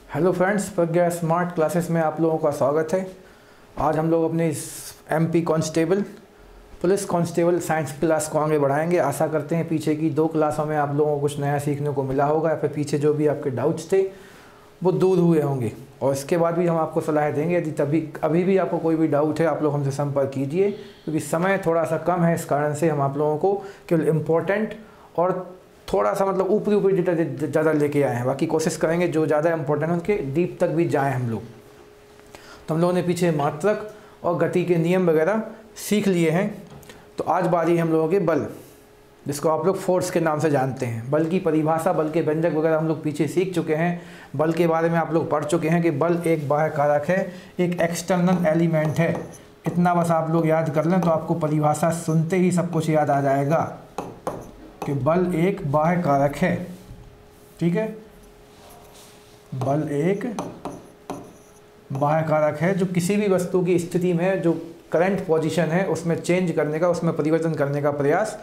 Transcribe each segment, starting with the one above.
Hello friends, प्रज्ञा smart classes में आप लोगों का स्वागत है। आज हम लोग अपने इस MP constable police constable science class को आगे बढ़ाएंगे। आशा करते हैं पीछे की 2 क्लासों में आप लोगों को कुछ नया सीखने को मिला होगा या फिर पीछे जो भी आपके डाउट्स थे वो दूर हुए होंगे। और इसके बाद भी हम आपको सलाह देंगे, यदि अभी भी आपको कोई भी डाउट है आप लोग हमसे संपर्क कीजिए, क्योंकि समय थोड़ा सा कम है। इस कारण से हम आप लोगों को केवल इम्पोर्टेंट और थोड़ा सा मतलब ऊपरी डेटा ज़्यादा लेके आए हैं। बाकी कोशिश करेंगे जो ज़्यादा इंपॉर्टेंट है उनके डीप तक भी जाएं हम लोग। तो हम लोगों ने पीछे मात्रक और गति के नियम वगैरह सीख लिए हैं। तो आज बारी है हम लोगों के बल, जिसको आप लोग फोर्स के नाम से जानते हैं। बल की परिभाषा, बल के व्यंजक वगैरह हम लोग पीछे सीख चुके हैं। बल के बारे में आप लोग पढ़ चुके हैं कि बल एक बाह्य कारक है, एक एक्सटर्नल एलिमेंट है। इतना बस आप लोग याद कर लें तो आपको परिभाषा सुनते ही सब कुछ याद आ जाएगा कि बल एक बाह्य कारक है। ठीक है, बल एक बाह्य कारक है जो किसी भी वस्तु की स्थिति में जो करंट पोजीशन है उसमें चेंज करने का, उसमें परिवर्तन करने का प्रयास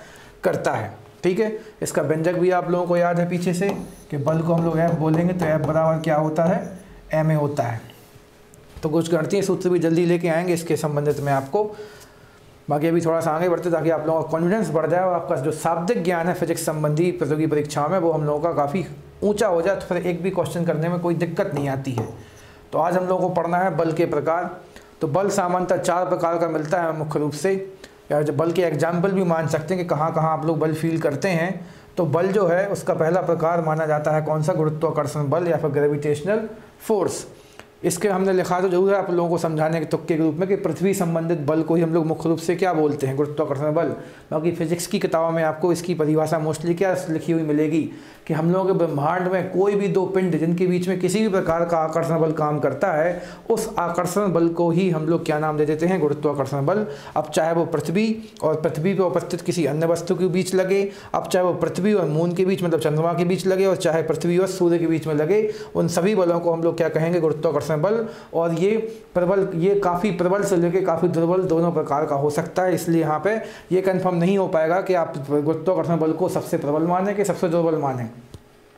करता है। ठीक है, इसका व्यंजक भी आप लोगों को याद है पीछे से कि बल को हम लोग F बोलेंगे तो F बराबर क्या होता है, ma होता है। तो कुछ गणितीय सूत्र भी जल्दी लेके आएंगे इसके संबंधित में आपको। बाकी अभी थोड़ा सा आगे बढ़ते ताकि आप लोगों का कॉन्फिडेंस बढ़ जाए और आपका जो शाब्दिक ज्ञान है फिजिक्स संबंधी प्रतियोगी परीक्षाओं में वो हम लोगों का काफ़ी ऊंचा हो जाए, तो फिर एक भी क्वेश्चन करने में कोई दिक्कत नहीं आती है। तो आज हम लोगों को पढ़ना है बल के प्रकार। तो बल सामान्यतः 4 प्रकार का मिलता है मुख्य रूप से, या जो बल के एग्जाम्पल भी मान सकते हैं कि कहाँ कहाँ आप लोग बल फील करते हैं। तो बल जो है उसका पहला प्रकार माना जाता है कौन सा, गुरुत्वाकर्षण बल या फिर ग्रेविटेशनल फोर्स। इसके हमने लिखा तो जरूर है आप लोगों को समझाने के तुक्के के रूप में कि पृथ्वी संबंधित बल को ही हम लोग मुख्य रूप से क्या बोलते हैं, गुरुत्वाकर्षण बल। बाकी फिजिक्स की किताबों में आपको इसकी परिभाषा मोस्टली क्या लिखी हुई मिलेगी कि हम लोगों के ब्रह्मांड में कोई भी 2 पिंड जिनके बीच में किसी भी प्रकार का आकर्षण बल काम करता है, उस आकर्षण बल को ही हम लोग क्या नाम दे देते हैं, गुरुत्वाकर्षण बल। अब चाहे वो पृथ्वी और पृथ्वी पर उपस्थित किसी अन्य वस्तु के बीच लगे, अब चाहे वो पृथ्वी और मून के बीच मतलब चंद्रमा के बीच लगे, और चाहे पृथ्वी और सूर्य के बीच में लगे, उन सभी बलों को हम लोग क्या कहेंगे, गुरुत्वाकर्षण बल। और ये प्रबल, ये काफ़ी प्रबल से लेकर काफ़ी दुर्बल दोनों प्रकार का हो सकता है। इसलिए यहाँ पे ये कंफर्म नहीं हो पाएगा कि आप गुरुत्वाकर्षण बल को सबसे प्रबल माने कि सबसे दुर्बल माने।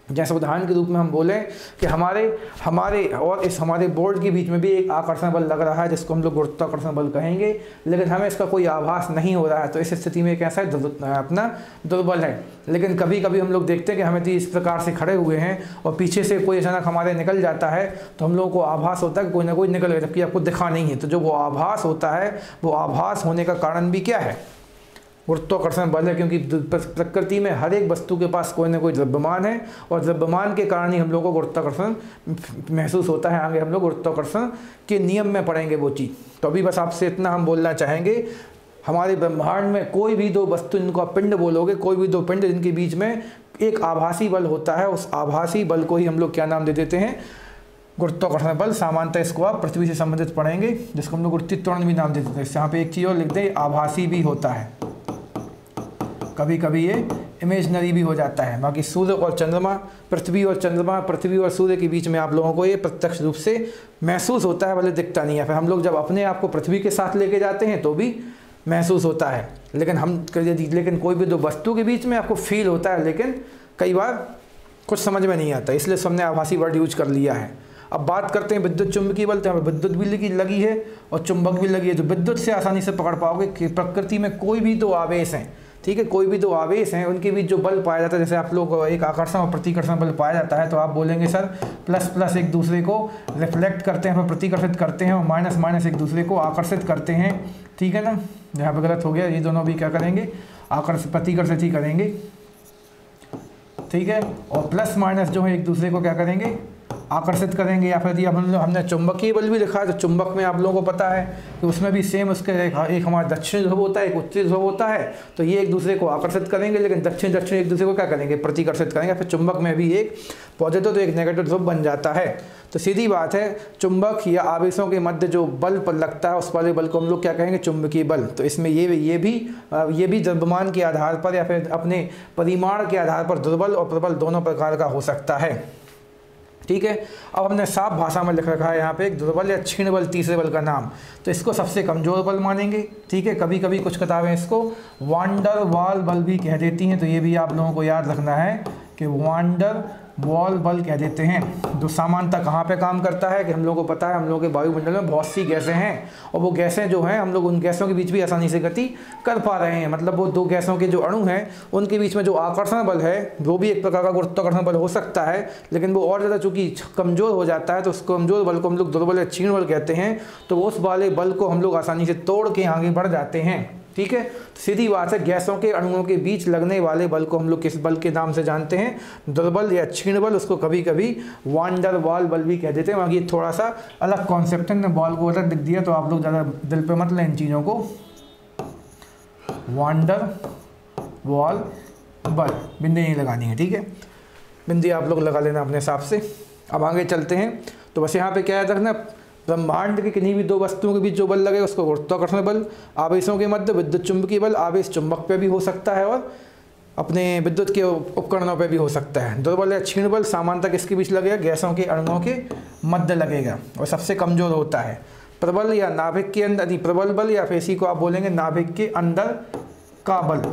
जैसे उदाहरण के रूप में हम बोलें कि हमारे बोर्ड के बीच में भी एक आकर्षण बल लग रहा है जिसको हम लोग गुरुत्वाकर्षण बल कहेंगे, लेकिन हमें इसका कोई आभास नहीं हो रहा है। तो इस स्थिति में कैसा है, अपना दुर्बल है। लेकिन कभी कभी हम लोग देखते हैं कि हमें तो इस प्रकार से खड़े हुए हैं और पीछे से कोई अचानक हमारे निकल जाता है तो हम लोगों को आभास होता है कि कोई ना कोई निकल गया, जबकि आपको दिखा नहीं है। तो जो वो आभास होता है, वो आभास होने का कारण भी क्या है, गुरुत्वाकर्षण बल है। क्योंकि प्रकृति में हर एक वस्तु के पास कोई ना कोई द्रव्यमान है और द्रव्यमान के कारण ही हम लोगों को गुरुत्वाकर्षण महसूस होता है। आगे हम लोग गुरुत्वाकर्षण के नियम में पढ़ेंगे वो चीज़। तो अभी बस आपसे इतना हम बोलना चाहेंगे, हमारे ब्रह्मांड में कोई भी 2 वस्तु, इनको आप पिंड बोलोगे, कोई भी 2 पिंड जिनके बीच में एक आभासी बल होता है, उस आभासी बल को ही हम लोग क्या नाम दे देते हैं, गुरुत्वाकर्षण बल। सामान्यतः इसको आप पृथ्वी से संबंधित पढ़ेंगे, जिसको हम लोग गुरुत्वीय त्वरण भी नाम दे देते हैं। यहाँ पे एक चीज़ और लिख दें, आभासी भी होता है, कभी कभी ये इमेजनरी भी हो जाता है। बाकी सूर्य और चंद्रमा, पृथ्वी और सूर्य के बीच में आप लोगों को ये प्रत्यक्ष रूप से महसूस होता है, भले दिखता नहीं है। फिर हम लोग जब अपने आप को पृथ्वी के साथ लेके जाते हैं तो भी महसूस होता है, लेकिन कोई भी 2 वस्तु के बीच में आपको फील होता है, लेकिन कई बार कुछ समझ में नहीं आता, इसलिए हमने आभासी वर्ड यूज कर लिया है। अब बात करते हैं विद्युत चुंबकीय बल। तो यहाँ पर विद्युत भी लगी है और चुंबक भी लगी है। जो विद्युत से आसानी से पकड़ पाओगे कि प्रकृति में कोई भी 2 आवेश हैं, ठीक है, कोई भी 2 आवेश हैं, उनके बीच जो बल पाया जाता है, जैसे आप लोग एक आकर्षण और प्रतिकर्षण बल पाया जाता है, तो आप बोलेंगे सर प्लस प्लस एक दूसरे को रिफ्लेक्ट करते हैं, प्रतिकर्षित करते हैं, और माइनस माइनस एक दूसरे को आकर्षित करते हैं। ठीक है ना, यहाँ पर गलत हो गया, ये दोनों भी क्या करेंगे, प्रतिकर्षित ही करेंगे। ठीक है, और प्लस माइनस जो है एक दूसरे को क्या करेंगे, आकर्षित करेंगे। या फिर हमने चुंबकीय बल भी लिखा है, तो चुंबक में आप लोगों को पता है कि उसमें भी सेम उसके एक हमारा दक्षिण ध्रुव होता है, एक उत्तरी ध्रुव होता है। तो ये एक दूसरे को आकर्षित करेंगे, लेकिन दक्षिण एक दूसरे को क्या करेंगे, प्रतिकर्षित करेंगे। फिर चुंबक में भी एक पॉजिटिव तो एक नेगेटिव ध्रुव बन जाता है। तो सीधी बात है, चुंबक या आवेशों के मध्य जो बल पर लगता है उस वाले बल को हम लोग क्या कहेंगे, चुंबकीय बल। तो इसमें ये भी द्रव्यमान के आधार पर या फिर अपने परिमाण के आधार पर दुर्बल और प्रबल दोनों प्रकार का हो सकता है। ठीक है, अब हमने साफ भाषा में लिख रखा है यहाँ पे एक दुर्बल या क्षीण बल, तीसरे बल का नाम। तो इसको सबसे कमजोर बल मानेंगे। ठीक है, कभी कभी कुछ किताबें इसको वांडर वाल बल भी कह देती हैं, तो ये भी आप लोगों को याद रखना है कि वांडर वॉल बल कह देते हैं। जो सामान्यतः कहाँ पे काम करता है कि हम लोगों को पता है हम लोगों के वायुमंडल में बहुत सी गैसें हैं और वो गैसें जो हैं हम लोग उन गैसों के बीच भी आसानी से गति कर पा रहे हैं। मतलब वो दो गैसों के जो अणु हैं उनके बीच में जो आकर्षण बल है वो भी एक प्रकार का गुरुत्वाकर्षण बल हो सकता है, लेकिन वो और ज़्यादा चूँकि कमज़ोर हो जाता है तो उस कमज़ोर बल को हम लोग दुर्बल या क्षीण बल कहते हैं। तो उस वाले बल को हम लोग आसानी से तोड़ के आगे बढ़ जाते हैं। ठीक है, तो सीधी बात है गैसों के अणुओं के बीच लगने वाले बल को हम लोग किस बल के नाम से जानते हैं? दुर्बल या क्षीण बल। उसको कभी कभी वान डर वाल बल भी कह देते हैं। बाकी थोड़ा सा अलग कॉन्सेप्ट है, बॉल को अलग दिख दिया तो आप लोग ज़्यादा दिल पे मत लें इन चीज़ों को। वान डर वाल बल बिंदी नहीं लगानी है, ठीक है, बिंदी आप लोग लगा लेना अपने हिसाब से। अब आगे चलते हैं। तो बस यहाँ पे क्या याद रखना, ब्रह्मांड के किन्हीं भी दो वस्तुओं के बीच जो बल लगेगा उसको गुरुत्वाकर्षण बल, आवेशों के मध्य विद्युत चुंबकीय बल, आवेश चुंबक पे भी हो सकता है और अपने विद्युत के उपकरणों पे भी हो सकता है। दुर्बल या क्षीण बल सामान्यतः किसके बीच लगेगा? गैसों के अणुओं के मध्य लगेगा और सबसे कमज़ोर होता है। प्रबल या नाभिक के अंदर, प्रबल बल या फिर इसी को आप बोलेंगे नाभिक के अंदर का बल।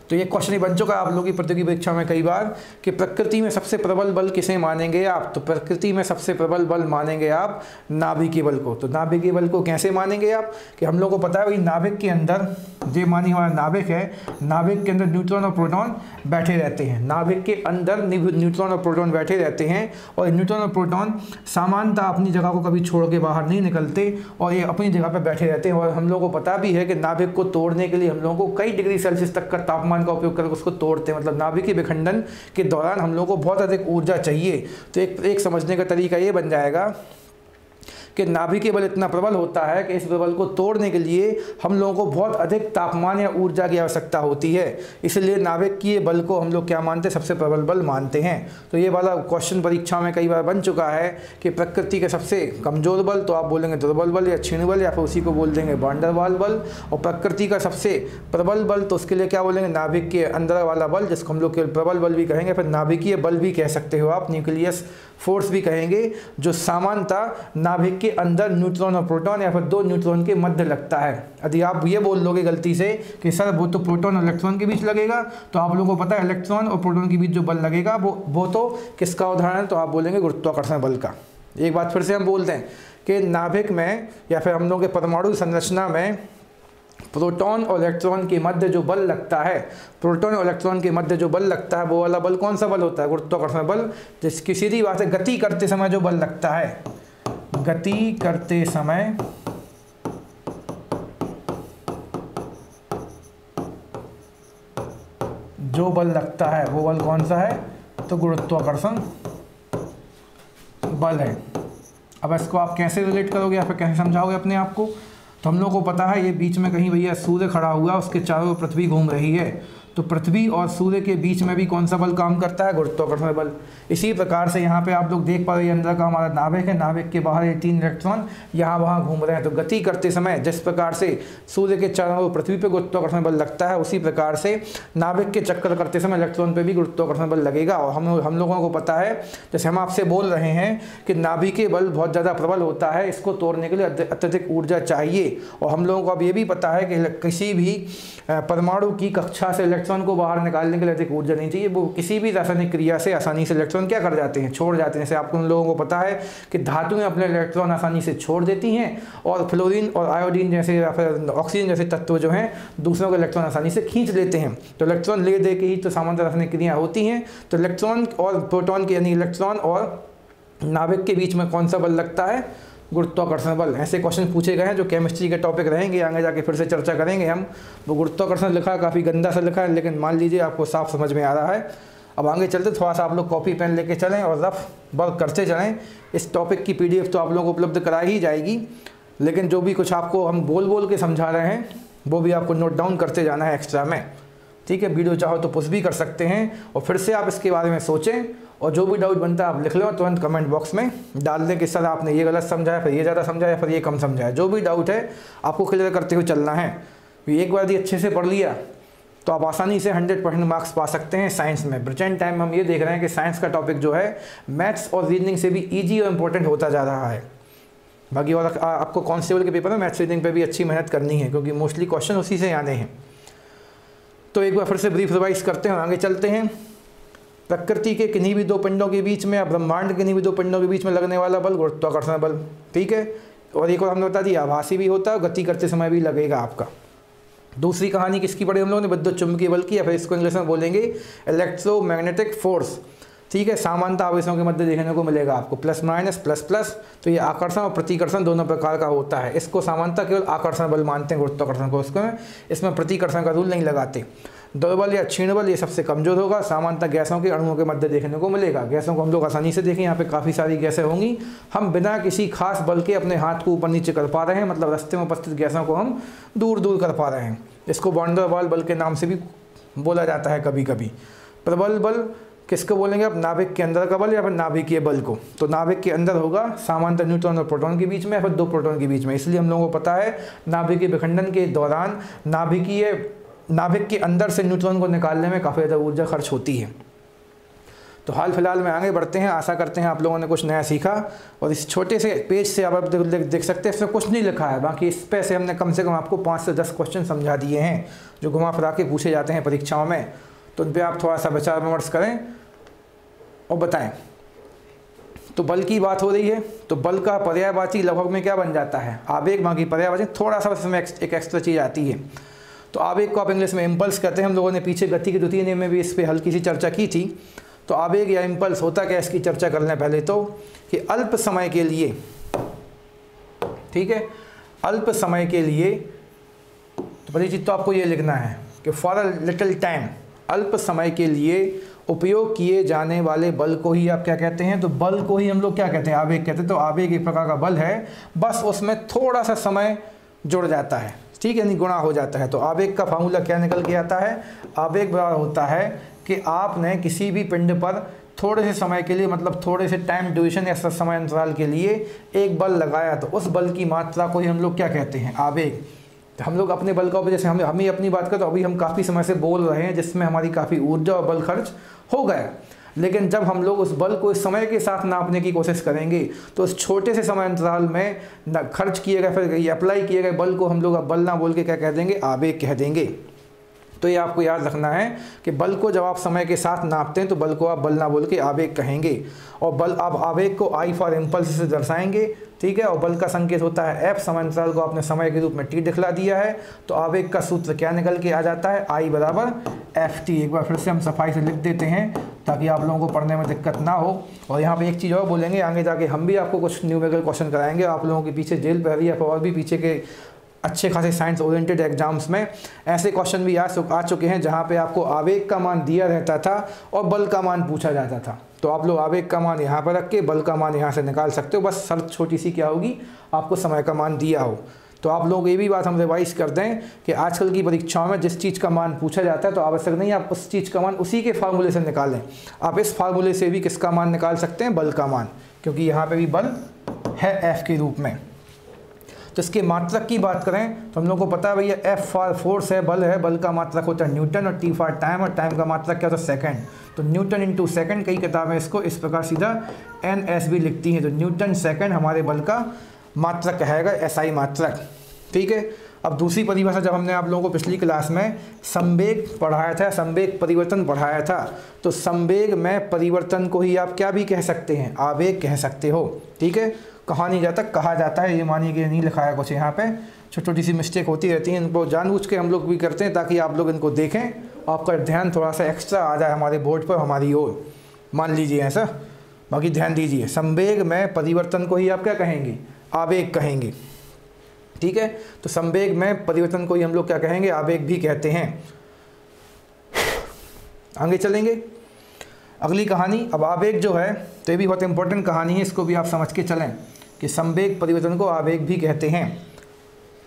तो ये क्वेश्चन ही बन चुका है आप लोगों की प्रतियोगी परीक्षा में कई बार कि प्रकृति में सबसे प्रबल बल किसे मानेंगे आप? तो प्रकृति में सबसे प्रबल बल मानेंगे आप नाभिकीय बल को। तो नाभिकीय बल को कैसे मानेंगे आप? कि हम लोग को पता है भाई नाभिक के अंदर जो मानी हमारा नाभिक है, नाभिक के अंदर न्यूट्रॉन और प्रोटॉन बैठे रहते हैं। नाभिक के अंदर न्यूट्रॉन और प्रोटॉन बैठे रहते हैं और न्यूट्रॉन और प्रोटॉन सामान्यतः अपनी जगह को कभी छोड़ के बाहर नहीं निकलते और ये अपनी जगह पर बैठे रहते हैं। और हम लोग को पता भी है कि नाभिक को तोड़ने के लिए हम लोगों को कई डिग्री सेल्सियस तक का तापमान का उपयोग करके उसको तोड़ते हैं। मतलब नाभिकीय विखंडन के दौरान हम लोगों को बहुत अधिक ऊर्जा चाहिए। तो एक समझने का तरीका ये बन जाएगा कि नाभिकीय बल इतना प्रबल होता है कि इस बल को तोड़ने के लिए हम लोगों को बहुत अधिक तापमान या ऊर्जा की आवश्यकता होती है। इसलिए नाभिकीय बल को हम लोग क्या मानते हैं? सबसे प्रबल बल मानते हैं। तो ये वाला क्वेश्चन परीक्षा में कई बार बन चुका है कि प्रकृति के सबसे कमजोर बल तो आप बोलेंगे दुर्बल बल या क्षीण बल या फिर उसी को बोल देंगे वान डर वाल बल, और प्रकृति का सबसे प्रबल बल तो उसके लिए क्या बोलेंगे? नाभिक के अंदर वाला बल, जिसको हम लोग केवल प्रबल बल भी कहेंगे, फिर नाभिकीय बल भी कह सकते हो आप, न्यूक्लियस फोर्स भी कहेंगे, जो सामान्यतः नाभिक के अंदर न्यूट्रॉन और प्रोटॉन या फिर दो न्यूट्रॉन के मध्य लगता है। यदि आप ये बोल दोगे गलती से कि सर वो तो प्रोटॉन और इलेक्ट्रॉन के बीच लगेगा, तो आप लोगों को पता है इलेक्ट्रॉन और प्रोटॉन के बीच जो बल लगेगा वो तो किसका उदाहरण है? तो आप बोलेंगे गुरुत्वाकर्षण बल का। एक बात फिर से हम बोलते हैं कि नाभिक में या फिर हम लोगों के परमाणु संरचना में प्रोटॉन और इलेक्ट्रॉन के मध्य जो बल लगता है, प्रोटॉन और इलेक्ट्रॉन के मध्य जो बल लगता है वो वाला बल कौन सा बल होता है? गुरुत्वाकर्षण बल। जिसकी सीधी बात है गति करते समय जो बल लगता है, गति करते समय जो बल लगता है वो बल कौन सा है? तो गुरुत्वाकर्षण बल है। अब इसको आप कैसे रिलेट करोगे या फिर कैसे समझाओगे अपने आप को? तो हम लोग को पता है ये बीच में कहीं भैया सूर्य खड़ा हुआ, उसके चारों ओर पृथ्वी घूम रही है, तो पृथ्वी और सूर्य के बीच में भी कौन सा बल काम करता है? गुरुत्वाकर्षण बल। इसी प्रकार से यहाँ पे आप लोग देख पा रहे हैं अंदर का हमारा नाभिक है, नाभिक के बाहर ये 3 इलेक्ट्रॉन यहाँ वहाँ घूम रहे हैं। तो गति करते समय जिस प्रकार से सूर्य के चारों ओर पृथ्वी पे गुरुत्वाकर्षण बल लगता है, उसी प्रकार से नाभिक के चक्कर करते समय इलेक्ट्रॉन पे भी गुरुत्वाकर्षण बल लगेगा। और हम लोगों को पता है, जैसे हम आपसे बोल रहे हैं कि नाभिकीय बल बहुत ज़्यादा प्रबल होता है, इसको तोड़ने के लिए अत्यधिक ऊर्जा चाहिए। और हम लोगों को अब ये भी पता है कि किसी भी परमाणु की कक्षा से इलेक्ट्रॉन को बाहर निकालने के लिए अधिक ऊर्जा नहीं चाहिए। वो किसी भी रासायनिक क्रिया से आसानी से इलेक्ट्रॉन क्या कर जाते हैं? छोड़ जाते हैं। जैसे आपको उन लोगों को पता है कि धातुएं अपने इलेक्ट्रॉन आसानी से छोड़ देती हैं और फ्लोरीन और आयोडीन जैसे या फिर ऑक्सीजन जैसे तत्व जो हैं दूसरों के इलेक्ट्रॉन आसानी से खींच लेते हैं। तो इलेक्ट्रॉन ले दे के ही तो सामान्य रासायनिक क्रिया होती हैं। तो इलेक्ट्रॉन और प्रोटॉन के यानी इलेक्ट्रॉन और नाभिक के बीच में कौन सा बल लगता है? गुरुत्वाकर्षण बल। ऐसे क्वेश्चन पूछे गए हैं जो केमिस्ट्री के टॉपिक रहेंगे, आगे जाके फिर से चर्चा करेंगे हम। वो गुरुत्वाकर्षण लिखा है, काफ़ी गंदा सा लिखा है, लेकिन मान लीजिए आपको साफ समझ में आ रहा है। अब आगे चलते, थोड़ा सा आप लोग कॉपी पेन लेके चलें और रफ वर्क करते चलें। इस टॉपिक की PDF तो आप लोगों को उपलब्ध कराई ही जाएगी, लेकिन जो भी कुछ आपको हम बोल के समझा रहे हैं वो भी आपको नोट डाउन करते जाना है एक्स्ट्रा में, ठीक है। वीडियो चाहो तो पुश भी कर सकते हैं और फिर से आप इसके बारे में सोचें और जो भी डाउट बनता है आप लिख लो, तुरंत कमेंट बॉक्स में डाल दें कि सर आपने ये गलत समझाया, फिर ये ज़्यादा समझाया, फिर ये कम समझाया। जो भी डाउट है आपको क्लियर करते हुए चलना है। एक बार यदि अच्छे से पढ़ लिया तो आप आसानी से 100% मार्क्स पा सकते हैं साइंस में। प्रेजेंट टाइम में हम ये देख रहे हैं कि साइंस का टॉपिक जो है मैथ्स और रीजनिंग से भी ईजी और इम्पोर्टेंट होता जा रहा है। बाकी और आपको कांस्टेबल के पेपर में मैथ्स रीजनिंग पे भी अच्छी मेहनत करनी है, क्योंकि मोस्टली क्वेश्चन उसी से आने हैं। तो एक बार फिर से ब्रीफ रिवाइज करते हैं और आगे चलते हैं। प्रकृति के किन्हीं भी दो पिंडों के बीच में या ब्रह्मांड के किन्हीं भी दो पिंडों के बीच में लगने वाला बल गुरुत्वाकर्षण बल। ठीक है, और एक और हमने बता दिया आभासी भी होता है, गति करते समय भी लगेगा आपका। दूसरी कहानी किसकी पढ़ी हम लोगों ने, विद्युत चुंबकीय बल की, या फिर इसको इंग्लिश में बोलेंगे इलेक्ट्रोमैग्नेटिक फोर्स। ठीक है, समानता आवेशों के मध्य देखने को मिलेगा आपको, प्लस माइनस प्लस प्लस। तो ये आकर्षण और प्रतिकर्षण दोनों प्रकार का होता है। इसको समानता केवल आकर्षण बल मानते हैं गुरुत्वाकर्षण को, इसमें प्रतिकर्षण का रूल नहीं लगाते। दुर्बल या क्षीण बल ये सबसे कमजोर होगा। सामान्यतः गैसों के अणुओं के मध्य देखने को मिलेगा। गैसों को हम लोग आसानी से देखें, यहाँ पे काफ़ी सारी गैसें होंगी, हम बिना किसी खास बल के अपने हाथ को ऊपर नीचे कर पा रहे हैं, मतलब रास्ते में उपस्थित गैसों को हम दूर दूर कर पा रहे हैं। इसको वैन डर वाल बल के नाम से भी बोला जाता है कभी कभी। प्रबल बल किसको बोलेंगे आप, नाभिक के अंदर का बल या फिर नाभिकीय बल को। तो नाभिक के अंदर होगा सामान्यतः न्यूट्रॉन और प्रोटॉन के बीच में या फिर दो प्रोटॉन के बीच में। इसलिए हम लोगों को पता है नाभिकीय विखंडन के दौरान नाभिक के अंदर से न्यूट्रॉन को निकालने में काफ़ी ज़्यादा ऊर्जा खर्च होती है। तो हाल फिलहाल में आगे बढ़ते हैं। आशा करते हैं आप लोगों ने कुछ नया सीखा। और इस छोटे से पेज से आप देख सकते हैं इसमें कुछ नहीं लिखा है, बाकी इस पे से हमने कम से कम आपको 5 से 10 क्वेश्चन समझा दिए हैं जो घुमा फिरा के पूछे जाते हैं परीक्षाओं में। तो उन पर आप थोड़ा सा विचार विमर्श करें और बताएं। तो बल की बात हो रही है, तो बल का पर्यायवाची लगभग में क्या बन जाता है, आवेग। बाकी पर्यायवाची थोड़ा सा इसमें एक एक्स्ट्रा चीज़ आती है। तो आवेग को आप इंग्लिश में इम्पल्स कहते हैं। हम लोगों ने पीछे गति के द्वितीय नियम में भी इस पर हल्की सी चर्चा की थी। तो आवेग या इम्पल्स होता क्या, इसकी चर्चा कर लें पहले तो, कि अल्प समय के लिए, ठीक है, अल्प समय के लिए, तो पहली चीज़ तो आपको ये लिखना है कि फॉर अ लिटिल टाइम, अल्प समय के लिए उपयोग किए जाने वाले बल को ही आप क्या कहते हैं, तो बल को ही हम लोग क्या कहते हैं, आवेग कहते हैं। तो आवेग एक प्रकार का बल है, बस उसमें थोड़ा सा समय जुड़ जाता है, ठीक है, यानी गुणा हो जाता है। तो आवेग का फार्मूला क्या निकल के आता है, आवेग बराबर होता है कि आपने किसी भी पिंड पर थोड़े से समय के लिए, मतलब थोड़े से टाइम ड्यूरेशन या समय अंतराल के लिए एक बल लगाया, तो उस बल की मात्रा को ही हम लोग क्या कहते हैं, आवेग। तो हम लोग अपने बल का, जैसे हम ही अपनी बात करें तो अभी हम काफ़ी समय से बोल रहे हैं जिसमें हमारी काफ़ी ऊर्जा और बल खर्च हो गया। लेकिन जब हम लोग उस बल को इस समय के साथ नापने की कोशिश करेंगे तो उस छोटे से समय अंतराल में खर्च किए गए, फिर अप्लाई किए गए बल को हम लोग अब बल ना बोल के क्या कह देंगे, आवेग कह देंगे। तो ये आपको याद रखना है कि बल को जब आप समय के साथ नापते हैं तो बल को आप बल ना बोल के आवेग कहेंगे। और बल, आप आवेग को आई फॉर इम्पल्स से दर्शाएंगे, ठीक है। और बल का संकेत होता है एफ, समय अंतराल को आपने समय के रूप में टी दिखला दिया है। तो आवेग का सूत्र क्या निकल के आ जाता है, आई बराबर एफ टी। एक बार फिर से हम सफाई से लिख देते हैं ताकि आप लोगों को पढ़ने में दिक्कत ना हो। और यहाँ पे एक चीज़ और बोलेंगे, आगे जाके हम भी आपको कुछ न्यूमेरिकल क्वेश्चन कराएंगे। आप लोगों के पीछे जेल पहरी या और भी पीछे के अच्छे खासे साइंस ओरिएंटेड एग्जाम्स में ऐसे क्वेश्चन भी आ चुके हैं जहाँ पे आपको आवेग का मान दिया रहता था और बल का मान पूछा जाता था। तो आप लोग आवेग का मान यहाँ पर रख के बल का मान यहाँ से निकाल सकते हो। बस शर्त छोटी सी क्या होगी, आपको समय का मान दिया हो। तो आप लोग ये भी बात हम रिवाइज कर दें कि आजकल की परीक्षाओं में जिस चीज़ का मान पूछा जाता है तो आवश्यक नहीं आप उस चीज़ का मान उसी के फार्मूले से निकालें। आप इस फार्मूले से भी किसका मान निकाल सकते हैं, बल का मान, क्योंकि यहाँ पे भी बल है एफ के रूप में। तो इसके मात्रक की बात करें तो हम लोग को पता है भैया एफ फॉर फोर्स है, बल है, बल का मात्रक होता है न्यूटन, और टी फॉर टाइम, और टाइम का मात्रक क्या होता है, सेकंड। तो न्यूटन इंटू सेकंड, कई किताबें इसको इस प्रकार सीधा एन एस भी लिखती हैं। तो न्यूटन सेकंड हमारे बल का मात्रक कहेगा, एसआई मात्रक, ठीक है। अब दूसरी परिभाषा जब हमने आप लोगों को पिछली क्लास में संवेग पढ़ाया था, संवेग परिवर्तन पढ़ाया था, तो संवेग में परिवर्तन को ही आप क्या भी कह सकते हैं, आवेग कह सकते हो, ठीक है। कहा नहीं जाता, कहा जाता है, ये मानिए कि नहीं लिखा है कुछ यहाँ पे, छोटी छोटी सी मिस्टेक होती रहती हैं, इनको जानबूझ के हम लोग भी करते हैं ताकि आप लोग इनको देखें, आपका ध्यान थोड़ा सा एक्स्ट्रा आ जाए हमारे बोर्ड पर, हमारी ओर, मान लीजिए ऐसा। बाकी ध्यान दीजिए, संवेग में परिवर्तन को ही आप क्या कहेंगे, आवेग कहेंगे, ठीक है। तो संवेग में परिवर्तन को ही हम लोग क्या कहेंगे, आवेग भी कहते हैं। आगे चलेंगे, अगली कहानी। अब आवेग जो है तो ये भी बहुत इंपॉर्टेंट कहानी है, इसको भी आप समझ के चलें कि संवेग परिवर्तन को आवेग भी कहते हैं।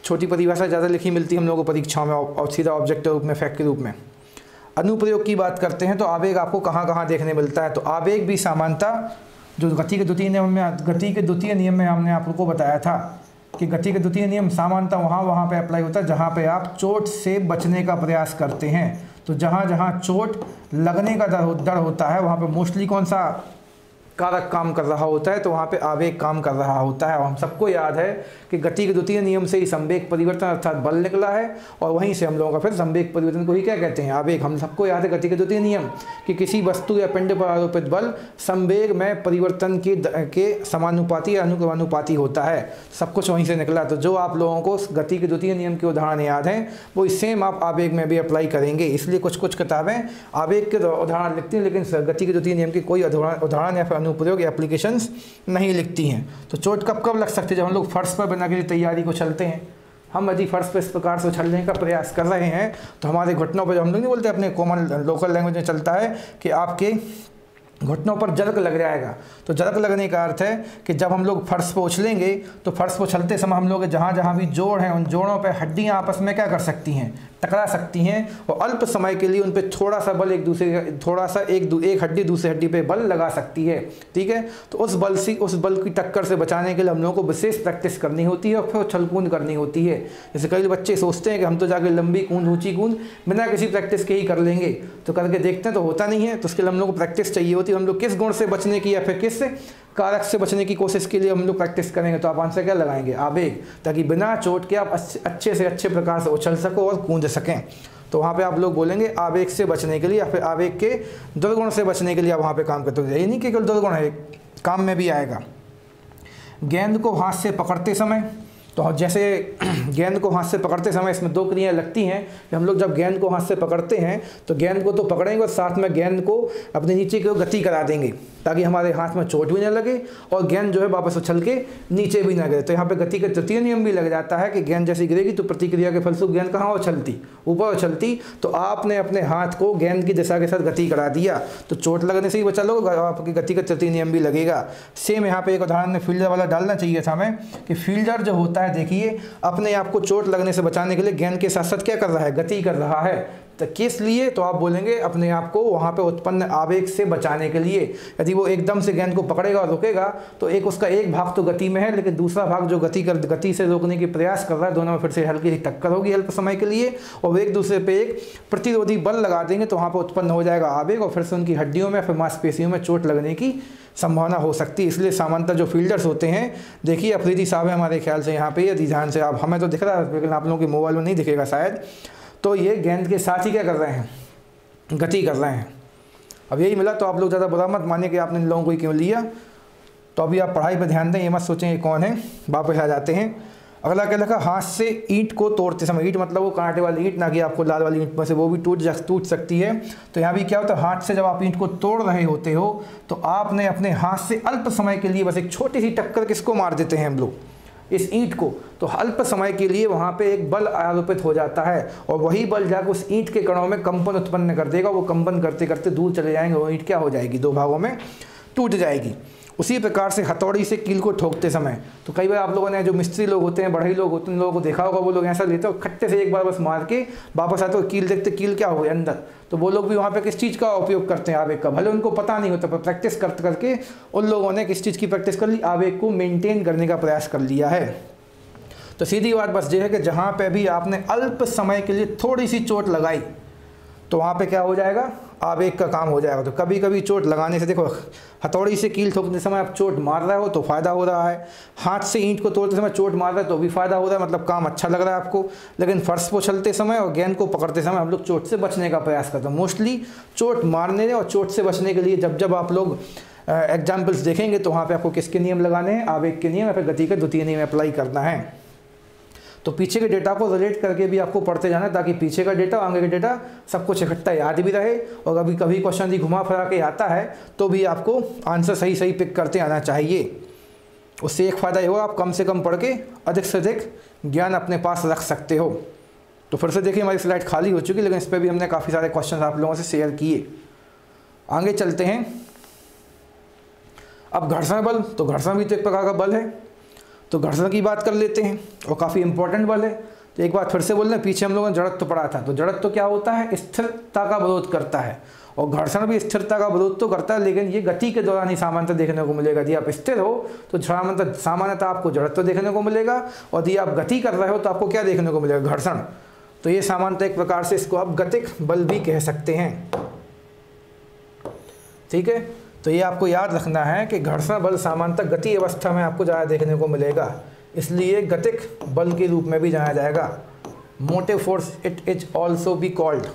छोटी परिभाषा ज़्यादा लिखी मिलती है हम लोगों को परीक्षाओं में और सीधा ऑब्जेक्ट के रूप में, फैक्ट के रूप में। अनुप्रयोग की बात करते हैं तो आवेग आपको कहाँ कहाँ देखने मिलता है। तो आवेग भी समानता जो गति के द्वितीय नियम में हमने आप लोग को बताया था कि गति के द्वितीय नियम सामान्यतः वहाँ पे अप्लाई होता है जहाँ पे आप चोट से बचने का प्रयास करते हैं। तो जहाँ जहाँ चोट लगने का डर होता है वहाँ पे मोस्टली कौन सा कारक काम कर रहा होता है तो वहाँ पे आवेग काम कर रहा होता है। और हम सबको याद है कि गति के द्वितीय नियम से ही संवेग परिवर्तन अर्थात बल निकला है, और वहीं से हम लोगों का फिर संवेग परिवर्तन को ही क्या कहते हैं, आवेग। हम सबको याद है गति के द्वितीय नियम कि किसी वस्तु या पिंड पर आरोपित बल संवेग में परिवर्तन के समानुपाती या अनुक्रमानुपाती होता है। सब कुछ वहीं से निकला। तो जो आप लोगों को गति के द्वितीय नियम के उदाहरण याद हैं वो सेम आप आवेग में भी अप्लाई करेंगे। इसलिए कुछ कुछ किताबें आवेग के उदाहरण लिखती हैं लेकिन गति के द्वितीय नियम की कोई उदाहरण या फिर अनुप्रयोग एप्लीकेशंस नहीं लिखती हैं। तो चोट कब कब लग सकती है, जब हम लोग फर्श पर बिना किसी तैयारी को चलते हैं। हम यदि फर्श पर इस प्रकार से उछलने का प्रयास कर रहे हैं तो हमारे घुटनों पर, जो हम लोग नहीं बोलते अपने कॉमन लोकल लैंग्वेज में चलता है कि आपके घुटनों पर जरक लग जाएगा। तो जरक लगने का अर्थ है कि जब हम लोग फर्श पर उछलेंगे तो फर्श पर उछलते समय हम लोग जहाँ जहाँ भी जोड़ हैं उन जोड़ों पर हड्डियाँ आपस में क्या कर सकती हैं, टकरा सकती हैं, और अल्प समय के लिए उन पर थोड़ा सा बल एक हड्डी दूसरी हड्डी पे बल लगा सकती है। ठीक है, तो उस बल की टक्कर से बचाने के लिए हम लोगों को विशेष प्रैक्टिस करनी होती है और फिर उछल कूद करनी होती है। जैसे कई बच्चे सोचते हैं कि हम तो जाके लंबी कूद ऊंची कूद बिना किसी प्रैक्टिस के ही कर लेंगे, तो करके देखते हैं तो होता नहीं है। तो उसके लिए हम लोग को प्रैक्टिस चाहिए होती है। हम लोग किस गुण से बचने की या फिर किस कारक से बचने की कोशिश के लिए हम लोग प्रैक्टिस करेंगे, तो आप आंसर क्या लगाएंगे, आवेग, ताकि बिना चोट के आप अच्छे से अच्छे प्रकार से उछल सको और कूद सकें। तो वहाँ पे आप लोग बोलेंगे आवेग से बचने के लिए या फिर आवेग के दुर्गुण से बचने के लिए आप वहाँ पे काम करते हो। यही नहीं कि केवल दुर्गुण है, काम में भी आएगा। गेंद को हाथ से पकड़ते समय, तो जैसे गेंद को हाथ से पकड़ते समय इसमें दो क्रियाएं लगती हैं कि हम लोग जब गेंद को हाथ से पकड़ते हैं तो गेंद को तो पकड़ेंगे और साथ में गेंद को अपने नीचे की ओर गति करा देंगे ताकि हमारे हाथ में चोट भी ना लगे और गेंद जो है वापस उछल के नीचे भी ना गिरे। तो यहाँ पे गति का तृतीय नियम भी लग जाता है कि गेंद जैसी गिरेगी तो प्रतिक्रिया के फलस्वरूप गेंद कहाँ उछलती, ऊपर उछलती। तो आपने अपने हाथ को गेंद की दिशा के साथ गति करा दिया तो चोट लगने से ही बचा लो, आपकी गति का तृतीय नियम भी लगेगा। सेम यहाँ पे एक उदाहरण में फील्डर वाला डालना चाहिए था हमें कि फील्डर जो होता है, देखिए अपने आप को चोट लगने से बचाने के लिए गेंद के साथ साथ क्या कर रहा है, गति कर रहा है। तो किस लिए, तो आप बोलेंगे अपने आप को वहाँ पे उत्पन्न आवेग से बचाने के लिए। यदि वो एकदम से गेंद को पकड़ेगा और रुकेगा तो उसका एक भाग तो गति में है लेकिन दूसरा भाग जो गति से रोकने की प्रयास कर रहा है, दोनों में फिर से हल्की सी टक्कर होगी अल्प समय के लिए और वो एक दूसरे पे एक प्रतिरोधी बल लगा देंगे तो वहाँ पर उत्पन्न हो जाएगा आवेग और फिर से उनकी हड्डियों में फिर मांसपेशियों में चोट लगने की संभावना हो सकती है। इसलिए सामान्यतः जो फील्डर्स होते हैं, देखिए अफरीदी साहब है हमारे ख्याल से यहाँ पे, यदि ध्यान से आप, हमें तो दिख रहा है लेकिन आप लोगों के मोबाइल में नहीं दिखेगा शायद, तो ये गेंद के साथ ही क्या कर रहे हैं, गति कर रहे हैं। अब यही मिला तो आप लोग ज़्यादा बुरा मत मानिए कि आपने इन लोगों को क्यों लिया। तो अभी आप पढ़ाई पर ध्यान दें, ये मत सोचें ये कौन है। वापस आ जाते हैं। अगला क्या लिखा, हाथ से ईंट को तोड़ते समय, ईंट मतलब वो कांटे वाली ईंट, ना कि आपको लाल वाली ईंट में से वो भी टूट सकती है। तो यहाँ भी क्या होता है, हाथ से जब आप ईंट को तोड़ रहे होते हो तो आपने अपने हाथ से अल्प समय के लिए बस एक छोटी सी टक्कर किसको मार देते हैं हम लोग, इस ईंट को। तो अल्प समय के लिए वहाँ पे एक बल आरोपित हो जाता है और वही बल जाकर उस ईंट के कणों में कंपन उत्पन्न कर देगा। वो कंपन करते करते दूर चले जाएंगे, वो ईंट क्या हो जाएगी, दो भागों में टूट जाएगी। उसी प्रकार से हथौड़ी से कील को ठोकते समय, तो कई बार आप लोगों ने, जो मिस्त्री लोग होते हैं, बढ़ई लोग होते हैं, उन लोगों को देखा होगा, वो लोग ऐसा लेते हैं खट्टे से एक बार बस मार के वापस आते हो, कील देखते कील क्या हो गई अंदर। तो वो लोग भी वहाँ पे किस चीज़ का उपयोग करते हैं, आवेग का। भले उनको पता नहीं होता पर प्रैक्टिस करते करके उन लोगों ने किस चीज़ की प्रैक्टिस कर ली, आवेग को मेनटेन करने का प्रयास कर लिया है। तो सीधी बात बस ये है कि जहाँ पे भी आपने अल्प समय के लिए थोड़ी सी चोट लगाई तो वहाँ पे क्या हो जाएगा, आवेग का काम हो जाएगा। तो कभी कभी चोट लगाने से, देखो हथौड़ी से कील ठोकते समय आप चोट मार रहे हो तो फ़ायदा हो रहा है, हाथ से ईंट को तोड़ते समय चोट मार रहे हो तो भी फ़ायदा हो रहा है, मतलब काम अच्छा लग रहा है आपको। लेकिन फर्श को उछलते समय और गेंद को पकड़ते समय हम लोग चोट से बचने का प्रयास करते हैं। मोस्टली चोट मारने और चोट से बचने के लिए जब आप लोग एग्जाम्पल्स देखेंगे तो वहाँ पर आपको किसके नियम लगाने हैं, आवेग के नियम या फिर गति के द्वितीय नियम अप्लाई करना है। तो पीछे के डेटा को रिलेट करके भी आपको पढ़ते जाना है ताकि पीछे का डेटा आगे का डेटा सब कुछ इकट्ठा याद भी रहे। और कभी कभी क्वेश्चन भी घुमा फिरा के आता है तो भी आपको आंसर सही सही पिक करते आना चाहिए। उससे एक फ़ायदा ये होगा, आप कम से कम पढ़ के अधिक से अधिक ज्ञान अपने पास रख सकते हो। तो फिर से देखिए हमारी स्लाइड खाली हो चुकी, लेकिन इस पर भी हमने काफ़ी सारे क्वेश्चन आप लोगों से शेयर किए। आगे चलते हैं। अब घर्षण बल, तो घर्षण भी तो एक प्रकार का बल है, तो घर्षण की बात कर लेते हैं और काफ़ी इंपॉर्टेंट बल है। तो एक बात फिर से बोल रहे हैं, पीछे हम लोगों ने जड़त्व पढ़ा था, तो जड़त्व क्या होता है, स्थिरता का विरोध करता है और घर्षण भी स्थिरता का विरोध तो करता है, लेकिन ये गति के दौरान ही सामान्यतः देखने को मिलेगा। यदि आप स्थिर हो तो सामान्यतः आपको जड़त्व देखने को मिलेगा और यदि आप गति कर रहे हो तो आपको क्या देखने को मिलेगा, घर्षण। तो ये सामान्यतः एक प्रकार से इसको आप गतिक बल भी कह सकते हैं। ठीक है, तो ये आपको याद रखना है कि घर्षण बल सामान्यतः गति अवस्था में आपको ज़्यादा देखने को मिलेगा, इसलिए गतिक बल के रूप में भी जाना जाएगा। Motive force it is also be called.